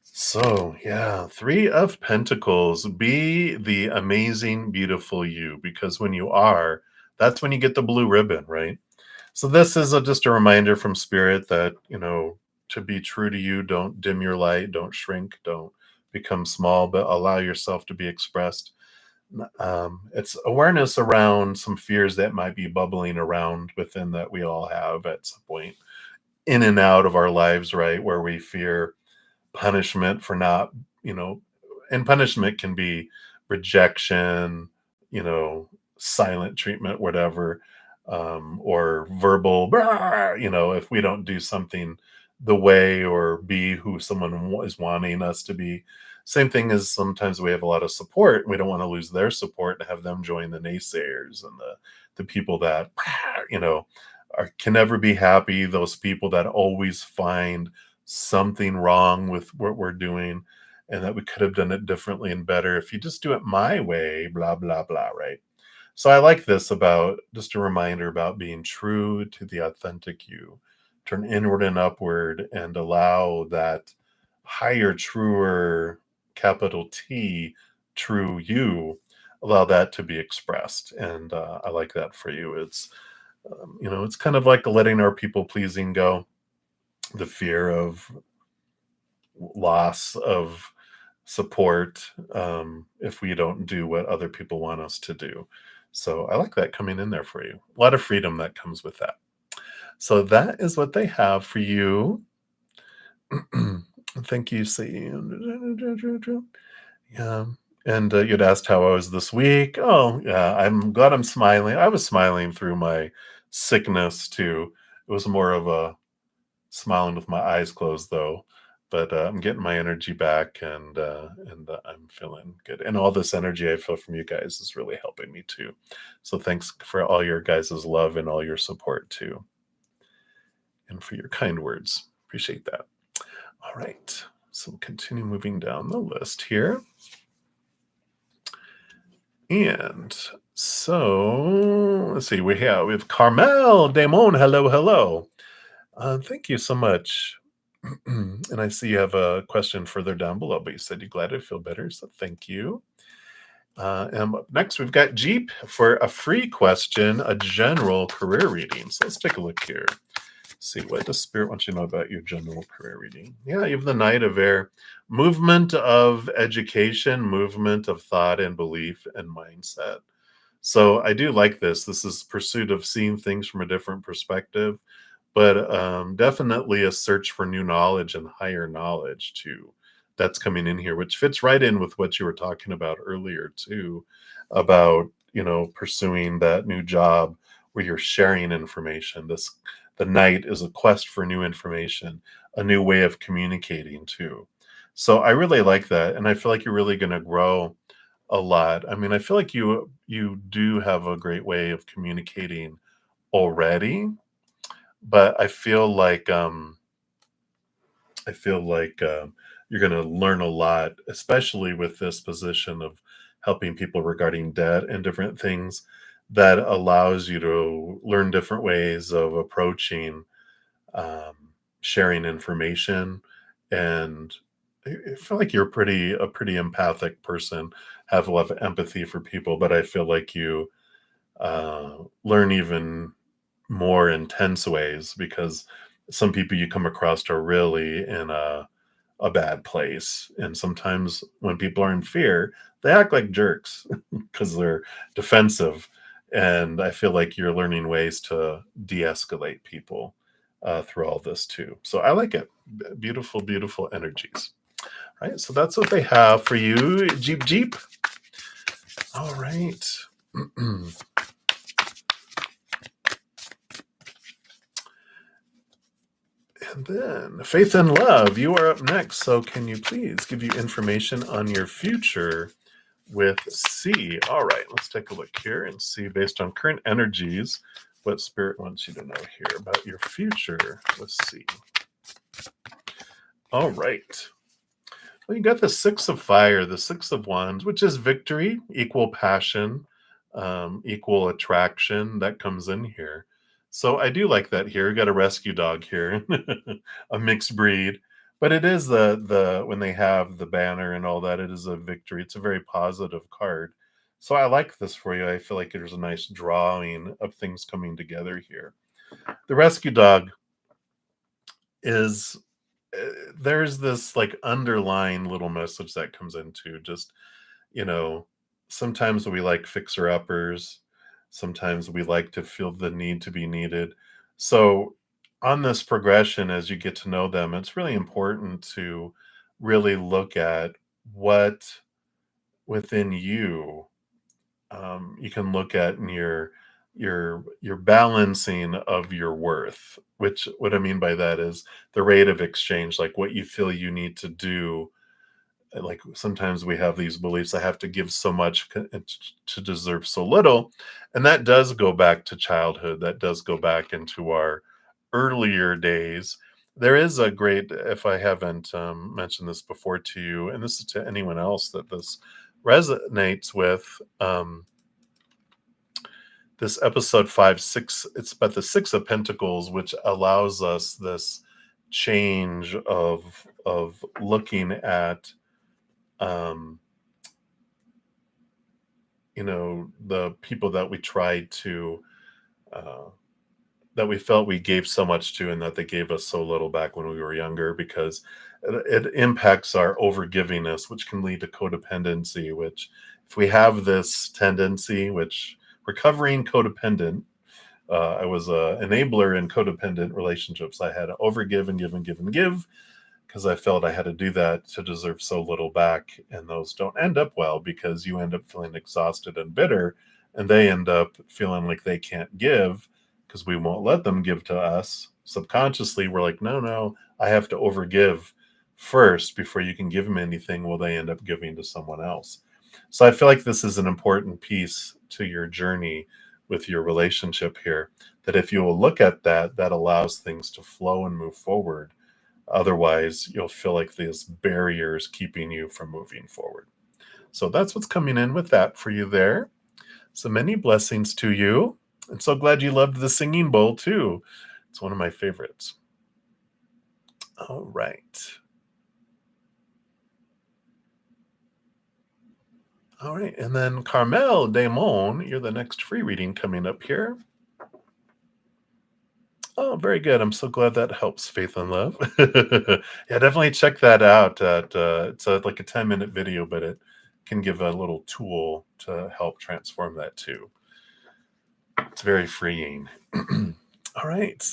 So, yeah, Three of Pentacles. Be the amazing, beautiful you, because when you are, that's when you get the blue ribbon, right? So this is just a reminder from Spirit that, to be true to you, don't dim your light, don't shrink, don't become small, but allow yourself to be expressed. It's awareness around some fears that might be bubbling around within that we all have at some point in and out of our lives, right? Where we fear punishment for not, and punishment can be rejection, you know, silent treatment, whatever, or verbal, "Brr," if we don't do something the way or be who someone is wanting us to be. Same thing as sometimes we have a lot of support. We don't want to lose their support and have them join the naysayers and the people that, can never be happy. Those people that always find something wrong with what we're doing and that we could have done it differently and better if you just do it my way, blah, blah, blah, right? So I like this about just a reminder about being true to the authentic you, turn inward and upward and allow that higher, truer, capital T, true you, allow that to be expressed. And I like that for you. It's kind of like letting our people pleasing go, the fear of loss of support if we don't do what other people want us to do. So I like that coming in there for you. A lot of freedom that comes with that. So that is what they have for you. Thank you. See, yeah. And you'd asked how I was this week. Oh, yeah. I'm glad I'm smiling. I was smiling through my sickness too. It was more of a smiling with my eyes closed though, but I'm getting my energy back and I'm feeling good. And all this energy I feel from you guys is really helping me too. So thanks for all your guys' love and all your support too, and for your kind words. Appreciate that. All right, so we'll continue moving down the list here. And so let's see, we have Carmel Damon. Hello, hello. Thank you so much. And I see you have a question further down below, but you said you're glad to feel better, so thank you. And up next, we've got Jeep for a free question, a general career reading. So let's take a look here. See, what does Spirit want you to know about your general career reading? Yeah, you have the Knight of Air, movement of education, movement of thought and belief and mindset. So I do like this. This is pursuit of seeing things from a different perspective, but definitely a search for new knowledge and higher knowledge too. That's coming in here, which fits right in with what you were talking about earlier too, about pursuing that new job where you're sharing information. The night is a quest for new information, a new way of communicating too. So I really like that, and I feel like you're really going to grow a lot. I mean, I feel like you do have a great way of communicating already, but I feel like you're going to learn a lot, especially with this position of helping people regarding debt and different things that allows you to learn different ways of approaching um, sharing information. And I feel like you're a pretty empathic person, have a lot of empathy for people, but I feel like you learn even more intense ways because some people you come across are really in a bad place. And sometimes when people are in fear, they act like jerks because they're defensive. And I feel like you're learning ways to de escalate people through all this too. So I like it. Beautiful, beautiful energies. Right. So that's what they have for you, Jeep Jeep. All right. And then Faith and Love, you are up next. So can you please give you information on your future with C? All right, let's take a look here and see, based on current energies, what Spirit wants you to know here about your future with C. All right. Well, you got the Six of Fire, the Six of Wands, which is victory, equal passion, equal attraction that comes in here. So I do like that here. We got a rescue dog here, a mixed breed, but it is the when they have the banner and all that, it is a victory. It's a very positive card. So I like this for you. I feel like there's a nice drawing of things coming together here. The rescue dog is there's this like underlying little message that comes into just you know sometimes we like fixer uppers, sometimes we like to feel the need to be needed. So on this progression, as you get to know them, it's really important to really look at what within you, you can look at in your balancing of your worth. Which what I mean by that is the rate of exchange, like what you feel you need to do. Like sometimes we have these beliefs, I have to give so much to deserve so little, and that does go back to childhood. That does go back into our earlier days. There is a great, if I haven't mentioned this before to you, and this is to anyone else that this resonates with, this episode 5 6, it's about the Six of Pentacles, which allows us this change of looking at, um the people that we tried to, uh that we felt we gave so much to, and that they gave us so little back when we were younger, because it impacts our overgivingness, which can lead to codependency. Which, if we have this tendency, which recovering codependent, I was a enabler in codependent relationships. I had to overgive and give and give and give, because I felt I had to do that to deserve so little back. And those don't end up well, because you end up feeling exhausted and bitter, and they end up feeling like they can't give because we won't let them give to us. Subconsciously, we're like, no, no, I have to overgive first before you can give them anything. Well, they end up giving to someone else. So I feel like this is an important piece to your journey with your relationship here, that if you will look at that, that allows things to flow and move forward. Otherwise, you'll feel like there's barriers keeping you from moving forward. So that's what's coming in with that for you there. So many blessings to you. And so glad you loved the singing bowl too. It's one of my favorites. All right. All right. And then Carmel Damon, you're the next free reading coming up here. Oh, very good. I'm so glad that helps, Faith and Love. Yeah, definitely check that out. It's like a 10-minute video, but it can give a little tool to help transform that too. It's very freeing. All right.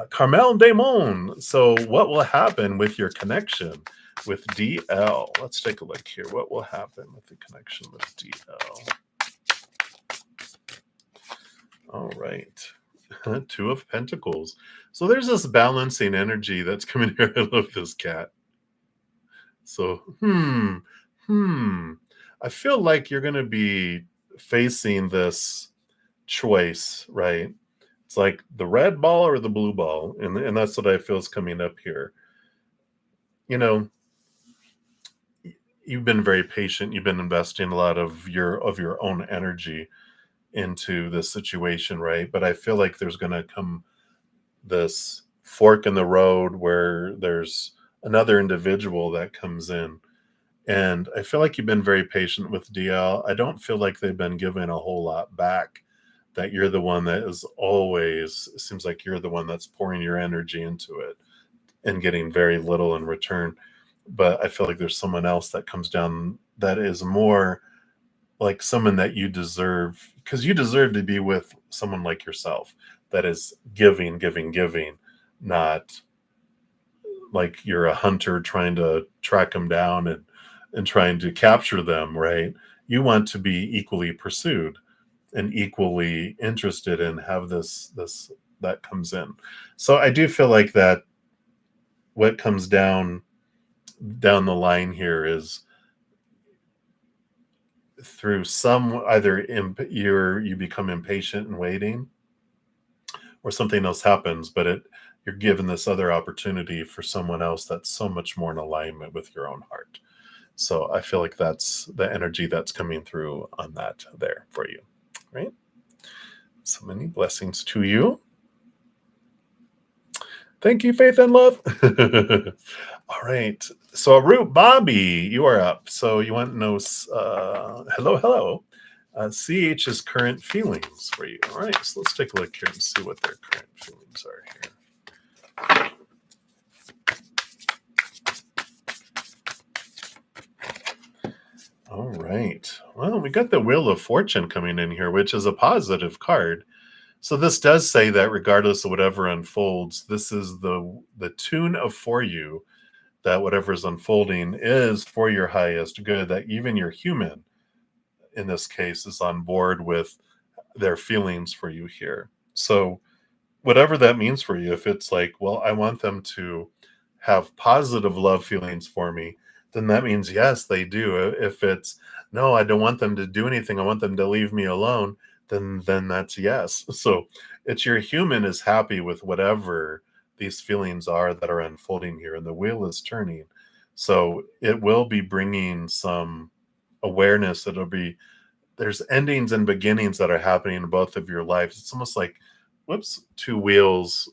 Carmel Damon. So, what will happen with your connection with DL? Let's take a look here. What will happen with the connection with DL? All right. Two of Pentacles. So there's this balancing energy that's coming here. I love this cat. So, I feel like you're going to be facing this choice, right? It's like the red ball or the blue ball. And that's what I feel is coming up here. You know, you've been very patient. You've been investing a lot of your own energy into this situation, right? But I feel like there's going to come this fork in the road where there's another individual that comes in. And I feel like you've been very patient with DL. I don't feel like they've been given a whole lot back, that you're the one that is always, it seems like you're the one that's pouring your energy into it and getting very little in return. But I feel like there's someone else that comes down that is more like someone that you deserve, because you deserve to be with someone like yourself that is giving, giving, giving, not like you're a hunter trying to track them down and trying to capture them, right? You want to be equally pursued and equally interested and have this that comes in. So I do feel like that what comes down the line here is through some either you become impatient and waiting, or something else happens, but you're given this other opportunity for someone else that's so much more in alignment with your own heart. So I feel like that's the energy that's coming through on that there for you, right? So many blessings to you. Thank you, Faith and Love. All right. So, Root Bobby, you are up. So, you want to know, hello. CH's current feelings for you. All right. So, let's take a look here and see what their current feelings are here. All right. Well, we got the Wheel of Fortune coming in here, which is a positive card. So this does say that regardless of whatever unfolds, this is the tune of for you, that whatever is unfolding is for your highest good, that even you're human in this case, is on board with their feelings for you here. So whatever that means for you, if it's like, well, I want them to have positive love feelings for me, then that means yes, they do. If it's no, I don't want them to do anything, I want them to leave me alone, then that's yes. So it's your human is happy with whatever these feelings are that are unfolding here, and the wheel is turning. So it will be bringing some awareness. It'll be there's endings and beginnings that are happening in both of your lives. It's almost like, whoops, two wheels,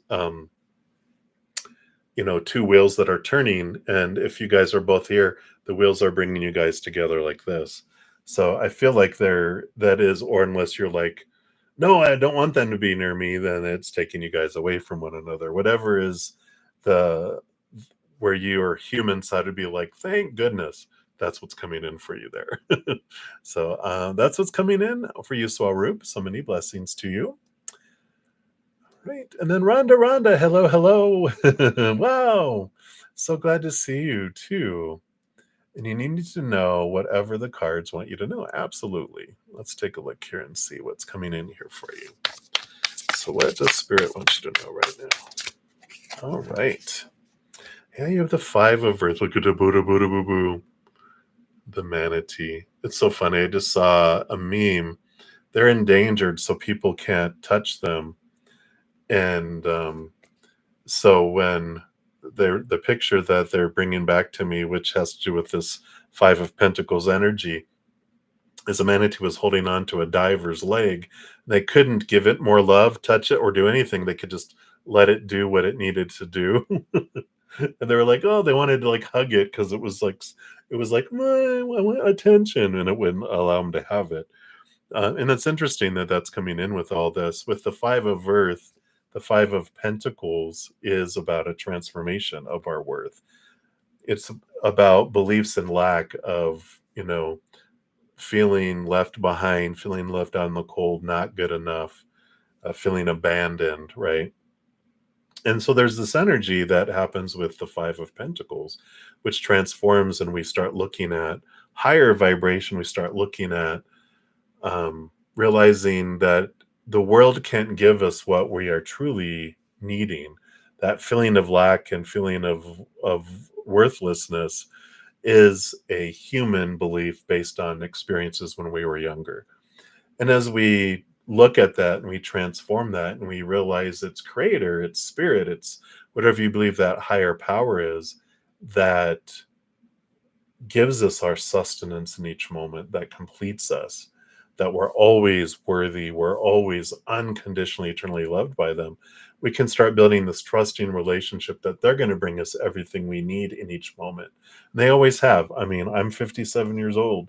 two wheels that are turning. And if you guys are both here, the wheels are bringing you guys together like this. So I feel like that is, or unless you're like, no, I don't want them to be near me, then it's taking you guys away from one another. Whatever is the where your human side would be like, thank goodness, that's what's coming in for you there. So that's what's coming in for you, Swaroop. So many blessings to you. Right. And then Rhonda, hello, hello. Wow. So glad to see you too. And you need to know whatever the cards want you to know. Absolutely. Let's take a look here and see what's coming in here for you. So what does Spirit want you to know right now? All right. Yeah, you have the Five of Earth. Look at the Buddha, Buddha, boo, boo. The manatee. It's so funny. I just saw a meme. They're endangered, so people can't touch them. And so when the picture that they're bringing back to me, which has to do with this Five of Pentacles energy, is a manatee was holding on to a diver's leg. They couldn't give it more love, touch it, or do anything. They could just let it do what it needed to do. And they were like, oh, they wanted to like hug it because it was like, I want attention, and it wouldn't allow them to have it. And it's interesting that that's coming in with all this. With the Five of Earth, the Five of Pentacles is about a transformation of our worth. It's about beliefs and lack of, feeling left behind, feeling left out in the cold, not good enough, feeling abandoned, right? And so there's this energy that happens with the Five of Pentacles, which transforms, and we start looking at higher vibration. We start looking at realizing that the world can't give us what we are truly needing. That feeling of lack and feeling of worthlessness is a human belief based on experiences when we were younger. And as we look at that and we transform that and we realize it's creator, it's spirit, it's whatever you believe that higher power is that gives us our sustenance in each moment, that completes us, that we're always worthy, we're always unconditionally, eternally loved by them, we can start building this trusting relationship that they're going to bring us everything we need in each moment. And they always have. I mean, I'm 57 years old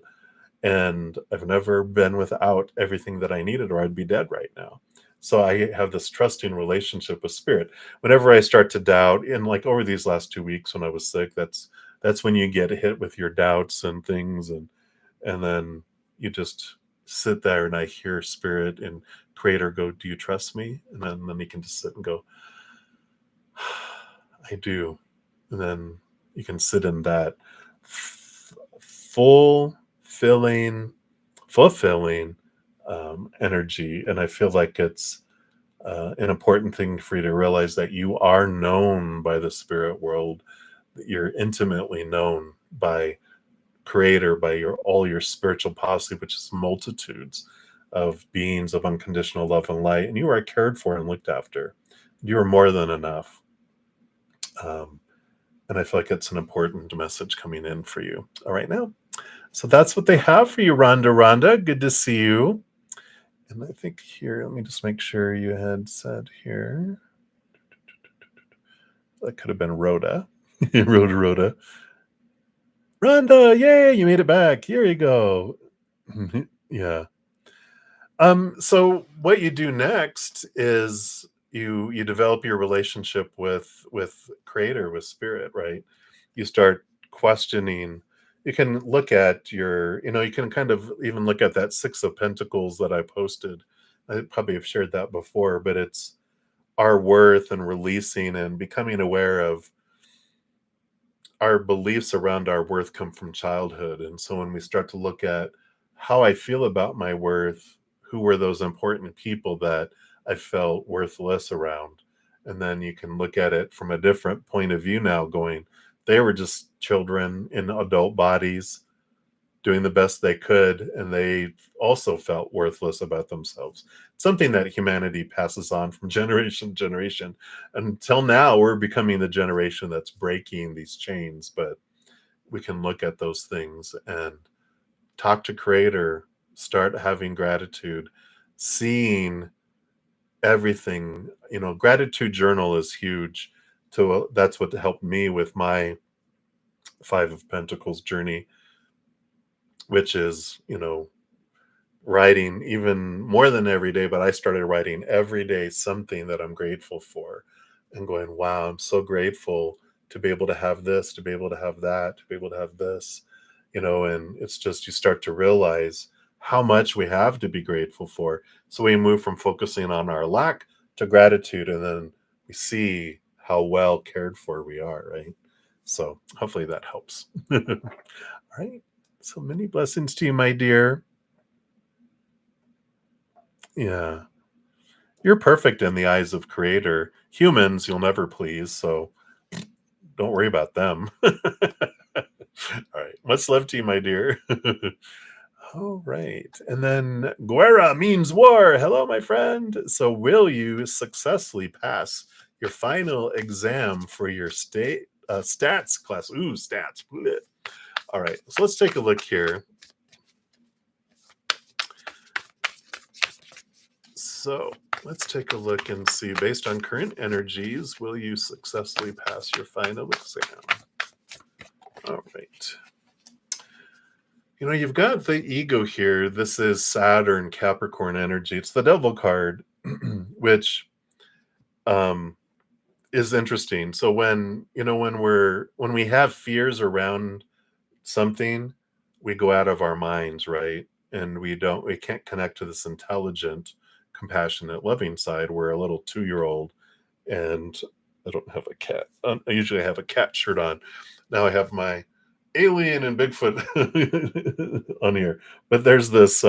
and I've never been without everything that I needed, or I'd be dead right now. So I have this trusting relationship with spirit. Whenever I start to doubt, and like over these last 2 weeks when I was sick, that's when you get hit with your doubts and things, and then you just sit there and I hear spirit and creator go, do you trust me? And then you can just sit and go, I do. And then you can sit in that fulfilling energy. And I feel like it's an important thing for you to realize that you are known by the spirit world, that you're intimately known by creator, by all your spiritual posse, which is multitudes of beings of unconditional love and light, and you are cared for and looked after. You are more than enough. And I feel like it's an important message coming in for you all right now. So that's what they have for you, Rhonda. Good to see you. And I think here, let me just make sure you had said here. That could have been Rhoda. Rhoda. Rhonda, yay, you made it back. Here you go. Yeah. So what you do next is you develop your relationship with creator, with spirit, right? You start questioning. You can look at you can kind of even look at that Six of Pentacles that I posted. I probably have shared that before, but it's our worth and releasing and becoming aware of our beliefs around our worth come from childhood. And so when we start to look at how I feel about my worth, who were those important people that I felt worthless around. And then you can look at it from a different point of view now, going, they were just children in adult bodies doing the best they could, and they also felt worthless about themselves. Something that humanity passes on from generation to generation. Until now, we're becoming the generation that's breaking these chains, but we can look at those things and talk to Creator, start having gratitude, seeing everything. Gratitude journal is huge. So that's what helped me with my Five of Pentacles journey, which is, writing even more than every day, but I started writing every day something that I'm grateful for and going, wow, I'm so grateful to be able to have this, to be able to have that, to be able to have this, and it's just you start to realize how much we have to be grateful for. So we move from focusing on our lack to gratitude, and then we see how well cared for we are, right? So hopefully that helps. All right. So many blessings to you, my dear. Yeah. You're perfect in the eyes of Creator. Humans, you'll never please, so don't worry about them. All right. Much love to you, my dear. All right. And then Guerra means war. Hello, my friend. So will you successfully pass your final exam for your stats class? Ooh, stats. Blech. All right. So let's take a look here. So let's take a look and see, based on current energies, will you successfully pass your final exam? All right. You've got the ego here. This is Saturn, Capricorn energy. It's the devil card, which is interesting. So when we have fears around something, we go out of our minds, right? And we can't connect to this intelligent, compassionate, loving side. We're a little 2-year-old, and I don't have a cat. I usually have a cat shirt on. Now I have my alien and Bigfoot on here. But there's this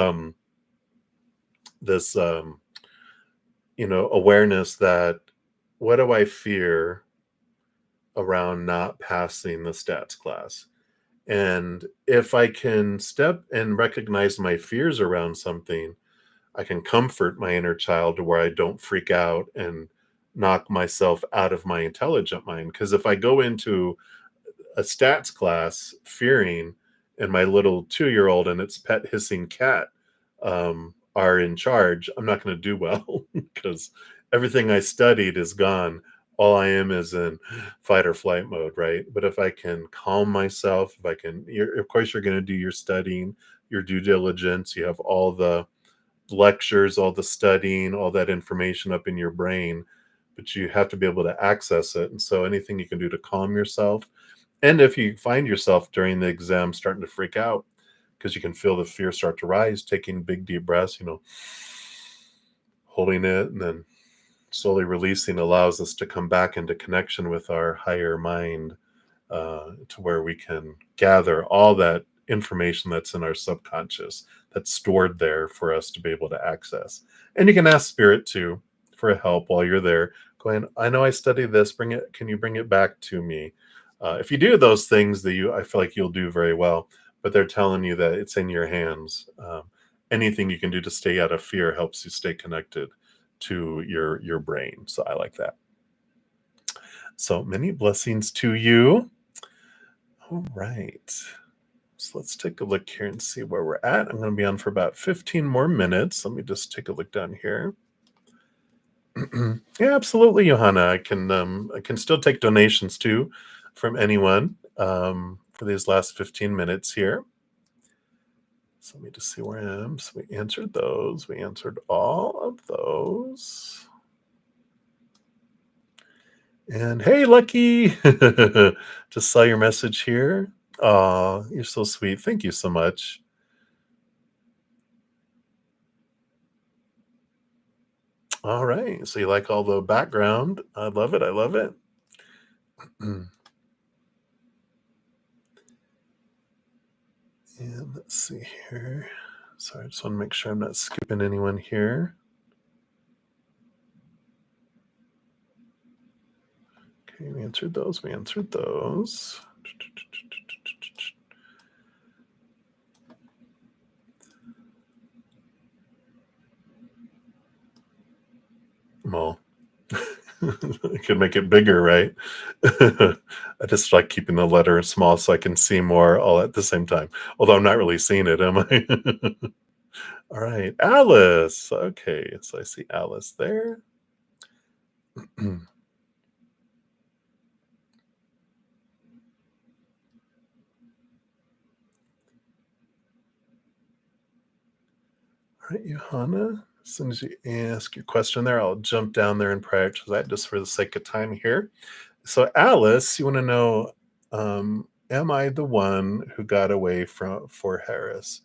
awareness that, what do I fear around not passing the stats class? And if I can step and recognize my fears around something, I can comfort my inner child to where I don't freak out and knock myself out of my intelligent mind. Because if I go into a stats class fearing, and my little 2-year-old and its pet hissing cat are in charge, I'm not going to do well because everything I studied is gone. All I am is in fight or flight mode, right? But if I can calm myself, if I can, of course, you're going to do your studying, your due diligence. You have all the lectures, all the studying, all that information up in your brain, but you have to be able to access it. And so anything you can do to calm yourself. And if you find yourself during the exam starting to freak out because you can feel the fear start to rise, taking big deep breaths, holding it and then slowly releasing allows us to come back into connection with our higher mind, to where we can gather all that information that's in our subconscious, that's stored there for us to be able to access. And you can ask Spirit too for help while you're there, going, I know I studied this, can you bring it back to me? If you do those things, I feel like you'll do very well, but they're telling you that it's in your hands. Anything you can do to stay out of fear helps you stay connected to your brain. So I like that. So many blessings to you. All right. So let's take a look here and see where we're at. I'm going to be on for about 15 more minutes. Let me just take a look down here. Yeah, absolutely, Johanna. I can still take donations too from anyone for these last 15 minutes here. So let me just see where I am. So we answered those. We answered all of those. And hey, Lucky, just saw your message here. Oh, you're so sweet. Thank you so much. All right. So you like all the background. I love it. I love it. And let's see here. Sorry, I just want to make sure I'm not skipping anyone here. Okay, we answered those. Well, I could make it bigger, right? I just like keeping the letter small so I can see more all at the same time. Although I'm not really seeing it, am I? All right, Alice. Okay, so I see Alice there. All right, Johanna. As soon as you ask your question there, I'll jump down there and prioritize that just for the sake of time here. So, Alice, you want to know, am I the one who got away from for Harris?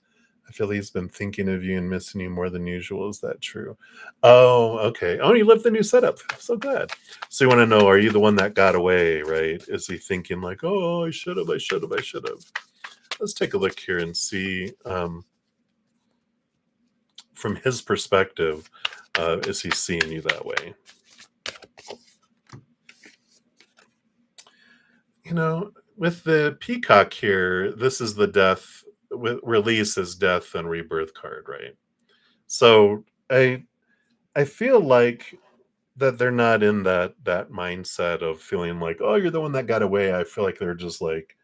I feel he's been thinking of you and missing you more than usual. Is that true? Oh, okay. Oh, you love the new setup. So glad. So you want to know, are you the one that got away, right? Is he thinking like, oh, I should have, I should have, I should have? Let's take a look here and see from his perspective, is he seeing you that way? You know, with the peacock here, this is the death with release is death and rebirth card, right? So I feel like that they're not in that mindset of feeling like, oh, you're the one that got away. I feel like they're just like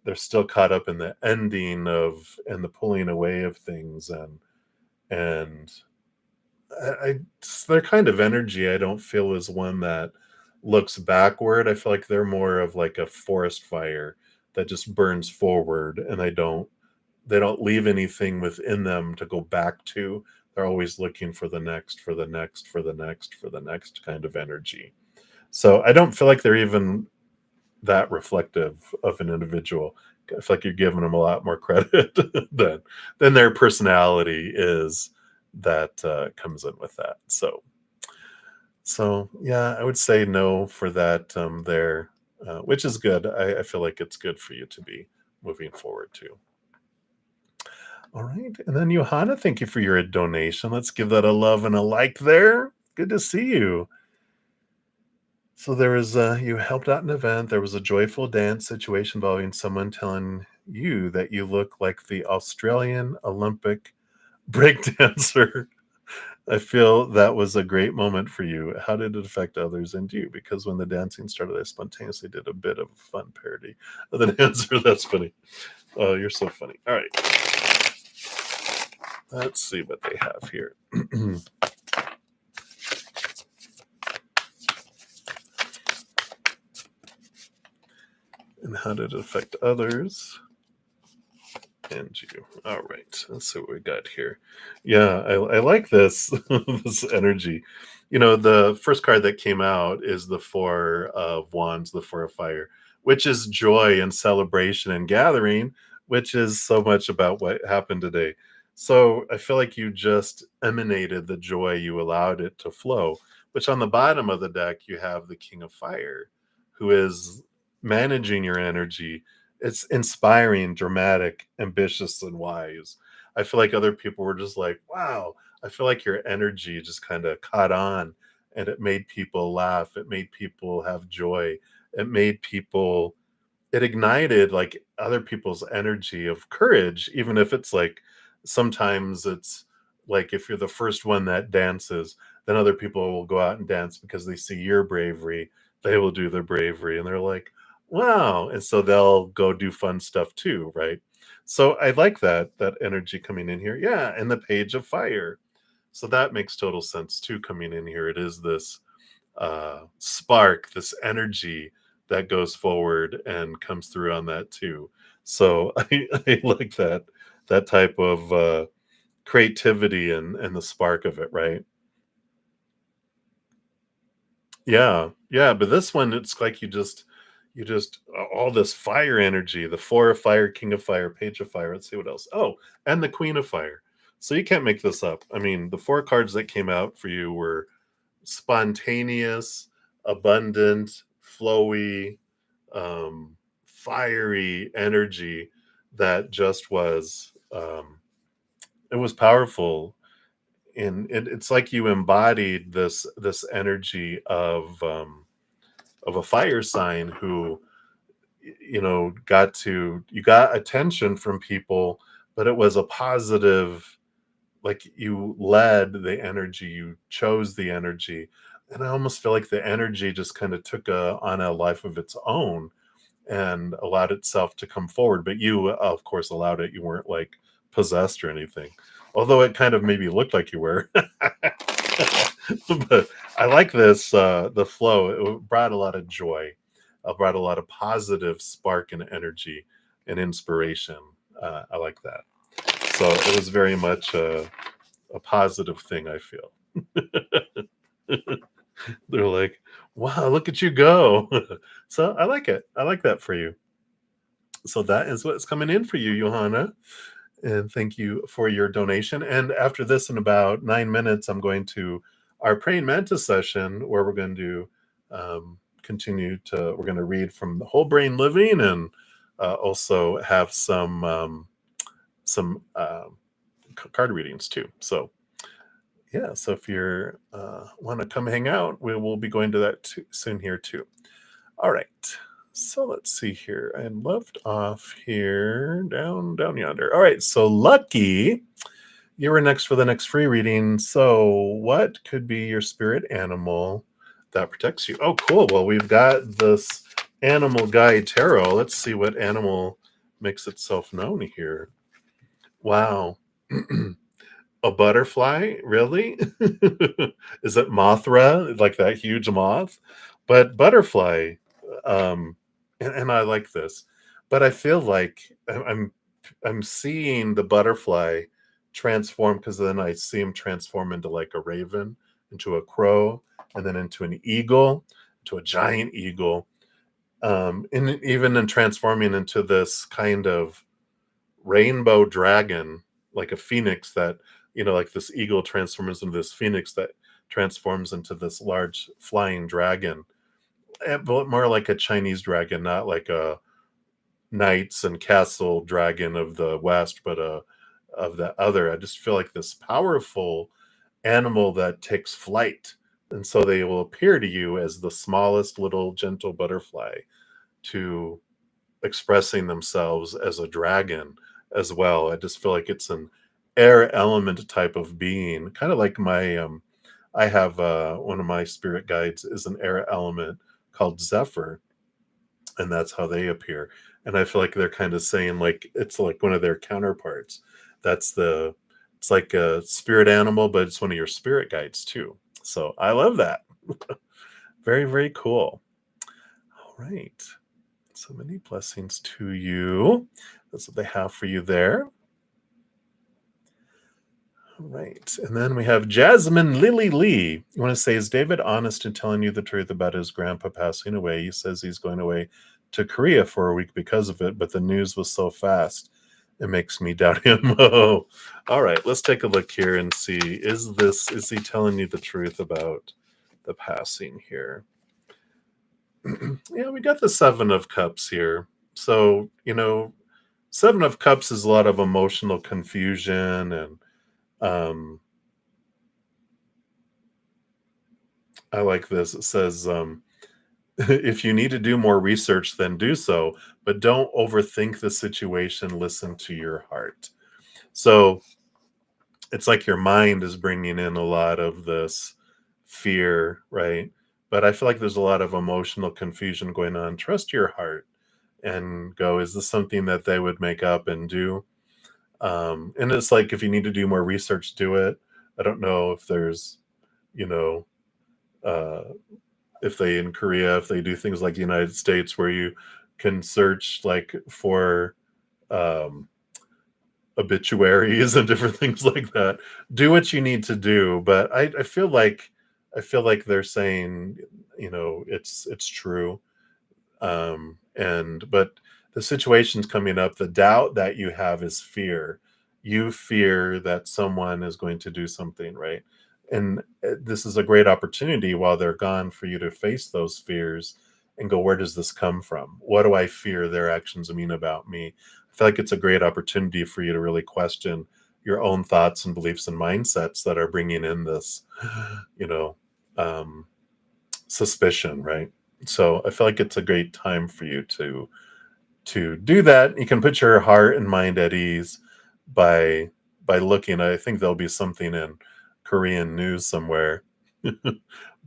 they're still caught up in the ending of and the pulling away of things and I their kind of energy I don't feel is one that looks backward. I feel like they're more of like a forest fire that just burns forward and they don't leave anything within them to go back to. They're always looking for the next, for the next, for the next, for the next kind of energy. So I don't feel like they're even that reflective of an individual. I feel like you're giving them a lot more credit than their personality is that comes in with that. So yeah, I would say no for that there, which is good. I feel like it's good for you to be moving forward too. All right. And then Johanna, thank you for your donation. Let's give that a love and a like there. Good to see you. So there was you helped out an event. There was a joyful dance situation involving someone telling you that you look like the Australian Olympic breakdancer. I feel that was a great moment for you. How did it affect others and you? Because when the dancing started, I spontaneously did a bit of a fun parody of the dancer. That's funny. Oh, you're so funny. All right. Let's see what they have here. And how did it affect others? And you. All right. Let's see what we got here. Yeah, I like this this energy. You know, the first card that came out is the Four of Wands, the Four of Fire, which is joy and celebration and gathering, which is so much about what happened today. So I feel like you just emanated the joy, you allowed it to flow, which on the bottom of the deck, you have the King of Fire, who is managing your energy. It's inspiring, dramatic, ambitious, and wise. I feel like other people were just like, wow, I feel like your energy just kind of caught on and it made people laugh. It made people have joy. It made people, it ignited like other people's energy of courage, even if it's like sometimes it's like if you're the first one that dances, then other people will go out and dance because they see your bravery. They will do their bravery and they're like, wow. And so they'll go do fun stuff too, right? So I like that energy coming in here. Yeah, and the Page of Fire. So that makes total sense too coming in here. It is this spark, this energy that goes forward and comes through on that too. So I like that type of creativity and the spark of it, right? Yeah, yeah. But this one, it's like you just all this fire energy, the Four of Fire, King of Fire, Page of Fire. Let's see what else. Oh, and the Queen of Fire. So you can't make this up. I mean, the four cards that came out for you were spontaneous, abundant, flowy, fiery energy that just was It was powerful. And it's like you embodied this energy of a fire sign who you got attention from people, but it was a positive, like you led the energy, you chose the energy. And I almost feel like the energy just kind of took on a life of its own and allowed itself to come forward. But you, of course, allowed it. You weren't like possessed or anything, although it kind of maybe looked like you were. But I like this, the flow. It brought a lot of joy, brought a lot of positive spark and energy and inspiration. I like that. So it was very much a positive thing, I feel. They're like, wow, look at you go. So I like it. I like that for you. So that is what's coming in for you, Johanna. And thank you for your donation. And after this, in about 9 minutes, I'm going to our praying mantis session where we're going to we're going to read from the Whole Brain Living and also have some card readings too. So yeah, so if you're want to come hang out, we will be going to that soon here too. All right. So let's see here. I left off here down yonder. All right. So Lucky, you were next for the next free reading. So what could be your spirit animal that protects you? Oh, cool. Well, we've got this animal guide tarot. Let's see what animal makes itself known here. Wow. A butterfly? Really? Is it Mothra? Like that huge moth? But butterfly. Um, and I like this. But I feel like I'm seeing the butterfly transform because then I see him transform into like a raven, into a crow, and then into an eagle, to a giant eagle. And even in transforming into this kind of rainbow dragon, like a phoenix that, like this eagle transforms into this phoenix that transforms into this large flying dragon. But more like a Chinese dragon, not like a knights and castle dragon of the West, but of the other. I just feel like this powerful animal that takes flight. And so they will appear to you as the smallest little gentle butterfly to expressing themselves as a dragon as well. I just feel like it's an air element type of being, kind of like my I have one of my spirit guides is an air element called Zephyr, and that's how they appear. And I feel like they're kind of saying like it's like one of their counterparts. That's the it's like a spirit animal, but it's one of your spirit guides too. So I love that. Very, very cool. All right. So many blessings to you. That's what they have for you there. All right. And then we have Jasmine Lily Lee. You want to say, is David honest in telling you the truth about his grandpa passing away? He says he's going away to Korea for a week because of it, but the news was so fast. It makes me doubt him. Oh, all right. Let's take a look here and see. Is he telling you the truth about the passing here? Yeah, we got the Seven of Cups here. So, Seven of Cups is a lot of emotional confusion and I like this. It says, if you need to do more research, then do so, but don't overthink the situation. Listen to your heart. So it's like your mind is bringing in a lot of this fear, right? But I feel like there's a lot of emotional confusion going on. Trust your heart and go, is this something that they would make up and do? And it's like, if you need to do more research, do it. I don't know if there's, you know, uh, if they in Korea, if they do things like the United States where you can search like for um, obituaries and different things like that. Do what you need to do, but I feel like they're saying, it's true. And but the situation's coming up. The doubt that you have is fear. You fear that someone is going to do something, right? And this is a great opportunity while they're gone for you to face those fears and go, where does this come from? What do I fear their actions mean about me? I feel like it's a great opportunity for you to really question your own thoughts and beliefs and mindsets that are bringing in this, you know, suspicion, right? So I feel like it's a great time for you to do that. You can put your heart and mind at ease by looking. I think there'll be something in Korean news somewhere,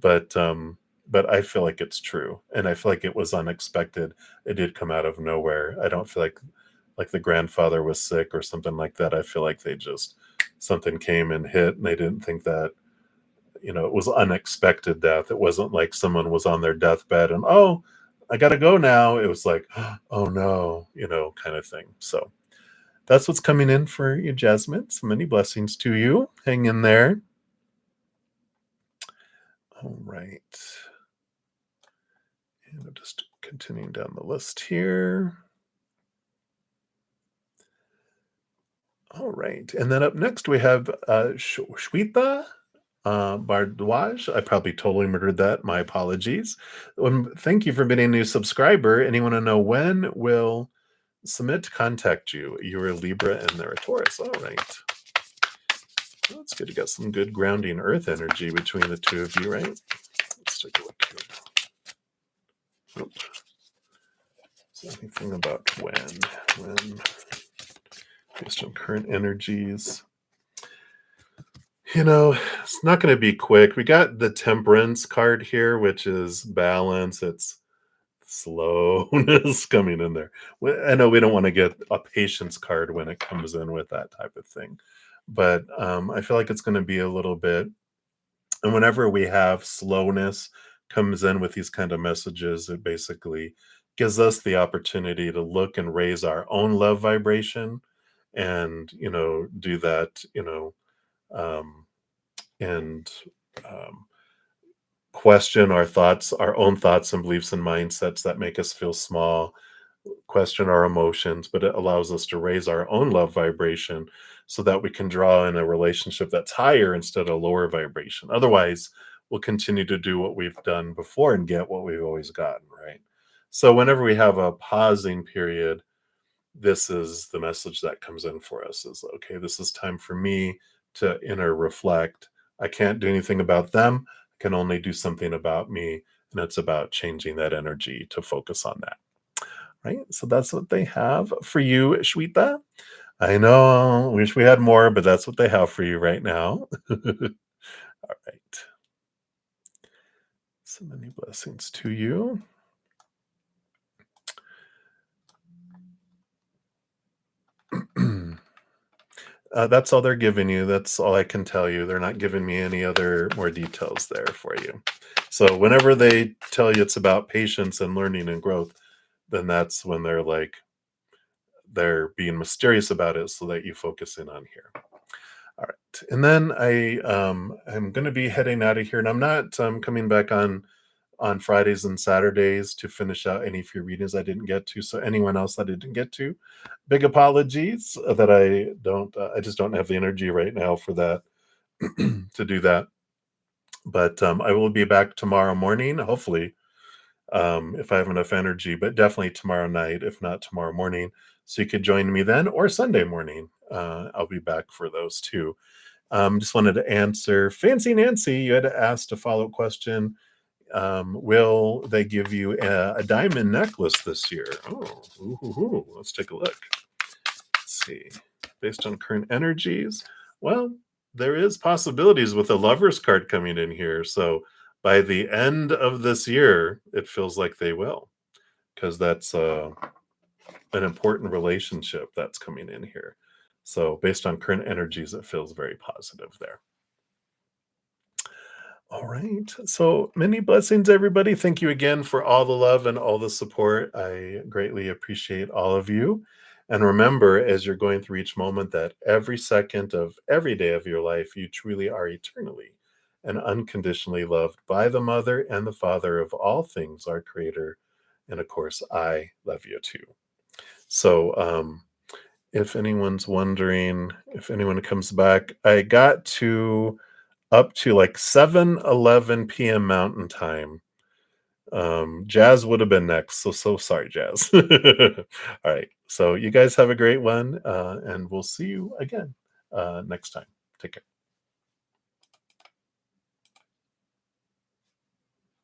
but I feel like it's true, and I feel like it was unexpected. It did come out of nowhere. I don't feel like the grandfather was sick or something like that. I feel like they just something came and hit, and they didn't think that, it was unexpected death. It wasn't like someone was on their deathbed and, oh, I gotta go now. It was like, oh no, kind of thing. So that's what's coming in for you, Jasmine. So many blessings to you. Hang in there. All right. And I'm just continuing down the list here. All right. And then up next we have Shweta Bardwaj. I probably totally murdered that. My apologies. Thank you for being a new subscriber. Anyone to know when will Submit contact you? You're a Libra and they're a Taurus. All right. Well, that's good. You got some good grounding earth energy between the two of you, right? Let's take a look here. Nope. Is there anything about when based on current energies? It's not going to be quick. We got the Temperance card here, which is balance. It's slowness coming in there. I know we don't want to get a patience card when it comes in with that type of thing, but I feel like it's going to be a little bit. And whenever we have slowness comes in with these kind of messages, it basically gives us the opportunity to look and raise our own love vibration, and do that, um, and question our own thoughts and beliefs and mindsets that make us feel small, question our emotions, but it allows us to raise our own love vibration so that we can draw in a relationship that's higher instead of lower vibration. Otherwise, we'll continue to do what we've done before and get what we've always gotten, right? So whenever we have a pausing period, this is the message that comes in for us is, okay, this is time for me to inner reflect. I can't do anything about them. I can only do something about me. And it's about changing that energy to focus on that. Right. So that's what they have for you, Shweta. I know, wish we had more, but that's what they have for you right now. All right. So many blessings to you. That's all they're giving you. That's all I can tell you. They're not giving me any other more details there for you. So whenever they tell you it's about patience and learning and growth, then that's when they're being mysterious about it so that you focus in on here. All right. And then I'm going to be heading out of here, and I'm not coming back on Fridays and Saturdays to finish out any of your readings I didn't get to. So anyone else that I didn't get to, big apologies that I just don't have the energy right now for that to do that. But I will be back tomorrow morning, hopefully, if I have enough energy, but definitely tomorrow night, if not tomorrow morning. So you could join me then, or Sunday morning. I'll be back for those too. Just wanted to answer Fancy Nancy. You had asked a follow-up question. Will they give you a diamond necklace this year? Oh, let's take a look. Let's see. Based on current energies, well, there is possibilities with the Lovers card coming in here. So by the end of this year, it feels like they will, because that's an important relationship that's coming in here. So based on current energies, it feels very positive there. All right. So many blessings, everybody. Thank you again for all the love and all the support. I greatly appreciate all of you. And remember, as you're going through each moment, that every second of every day of your life, you truly are eternally and unconditionally loved by the Mother and the Father of all things, our Creator. And of course, I love you too. So, if anyone's wondering, if anyone comes back, I got to up to like 7:11 PM Mountain Time. Jazz would have been next, so sorry, Jazz. All right, so you guys have a great one, and we'll see you again. next time. Take care.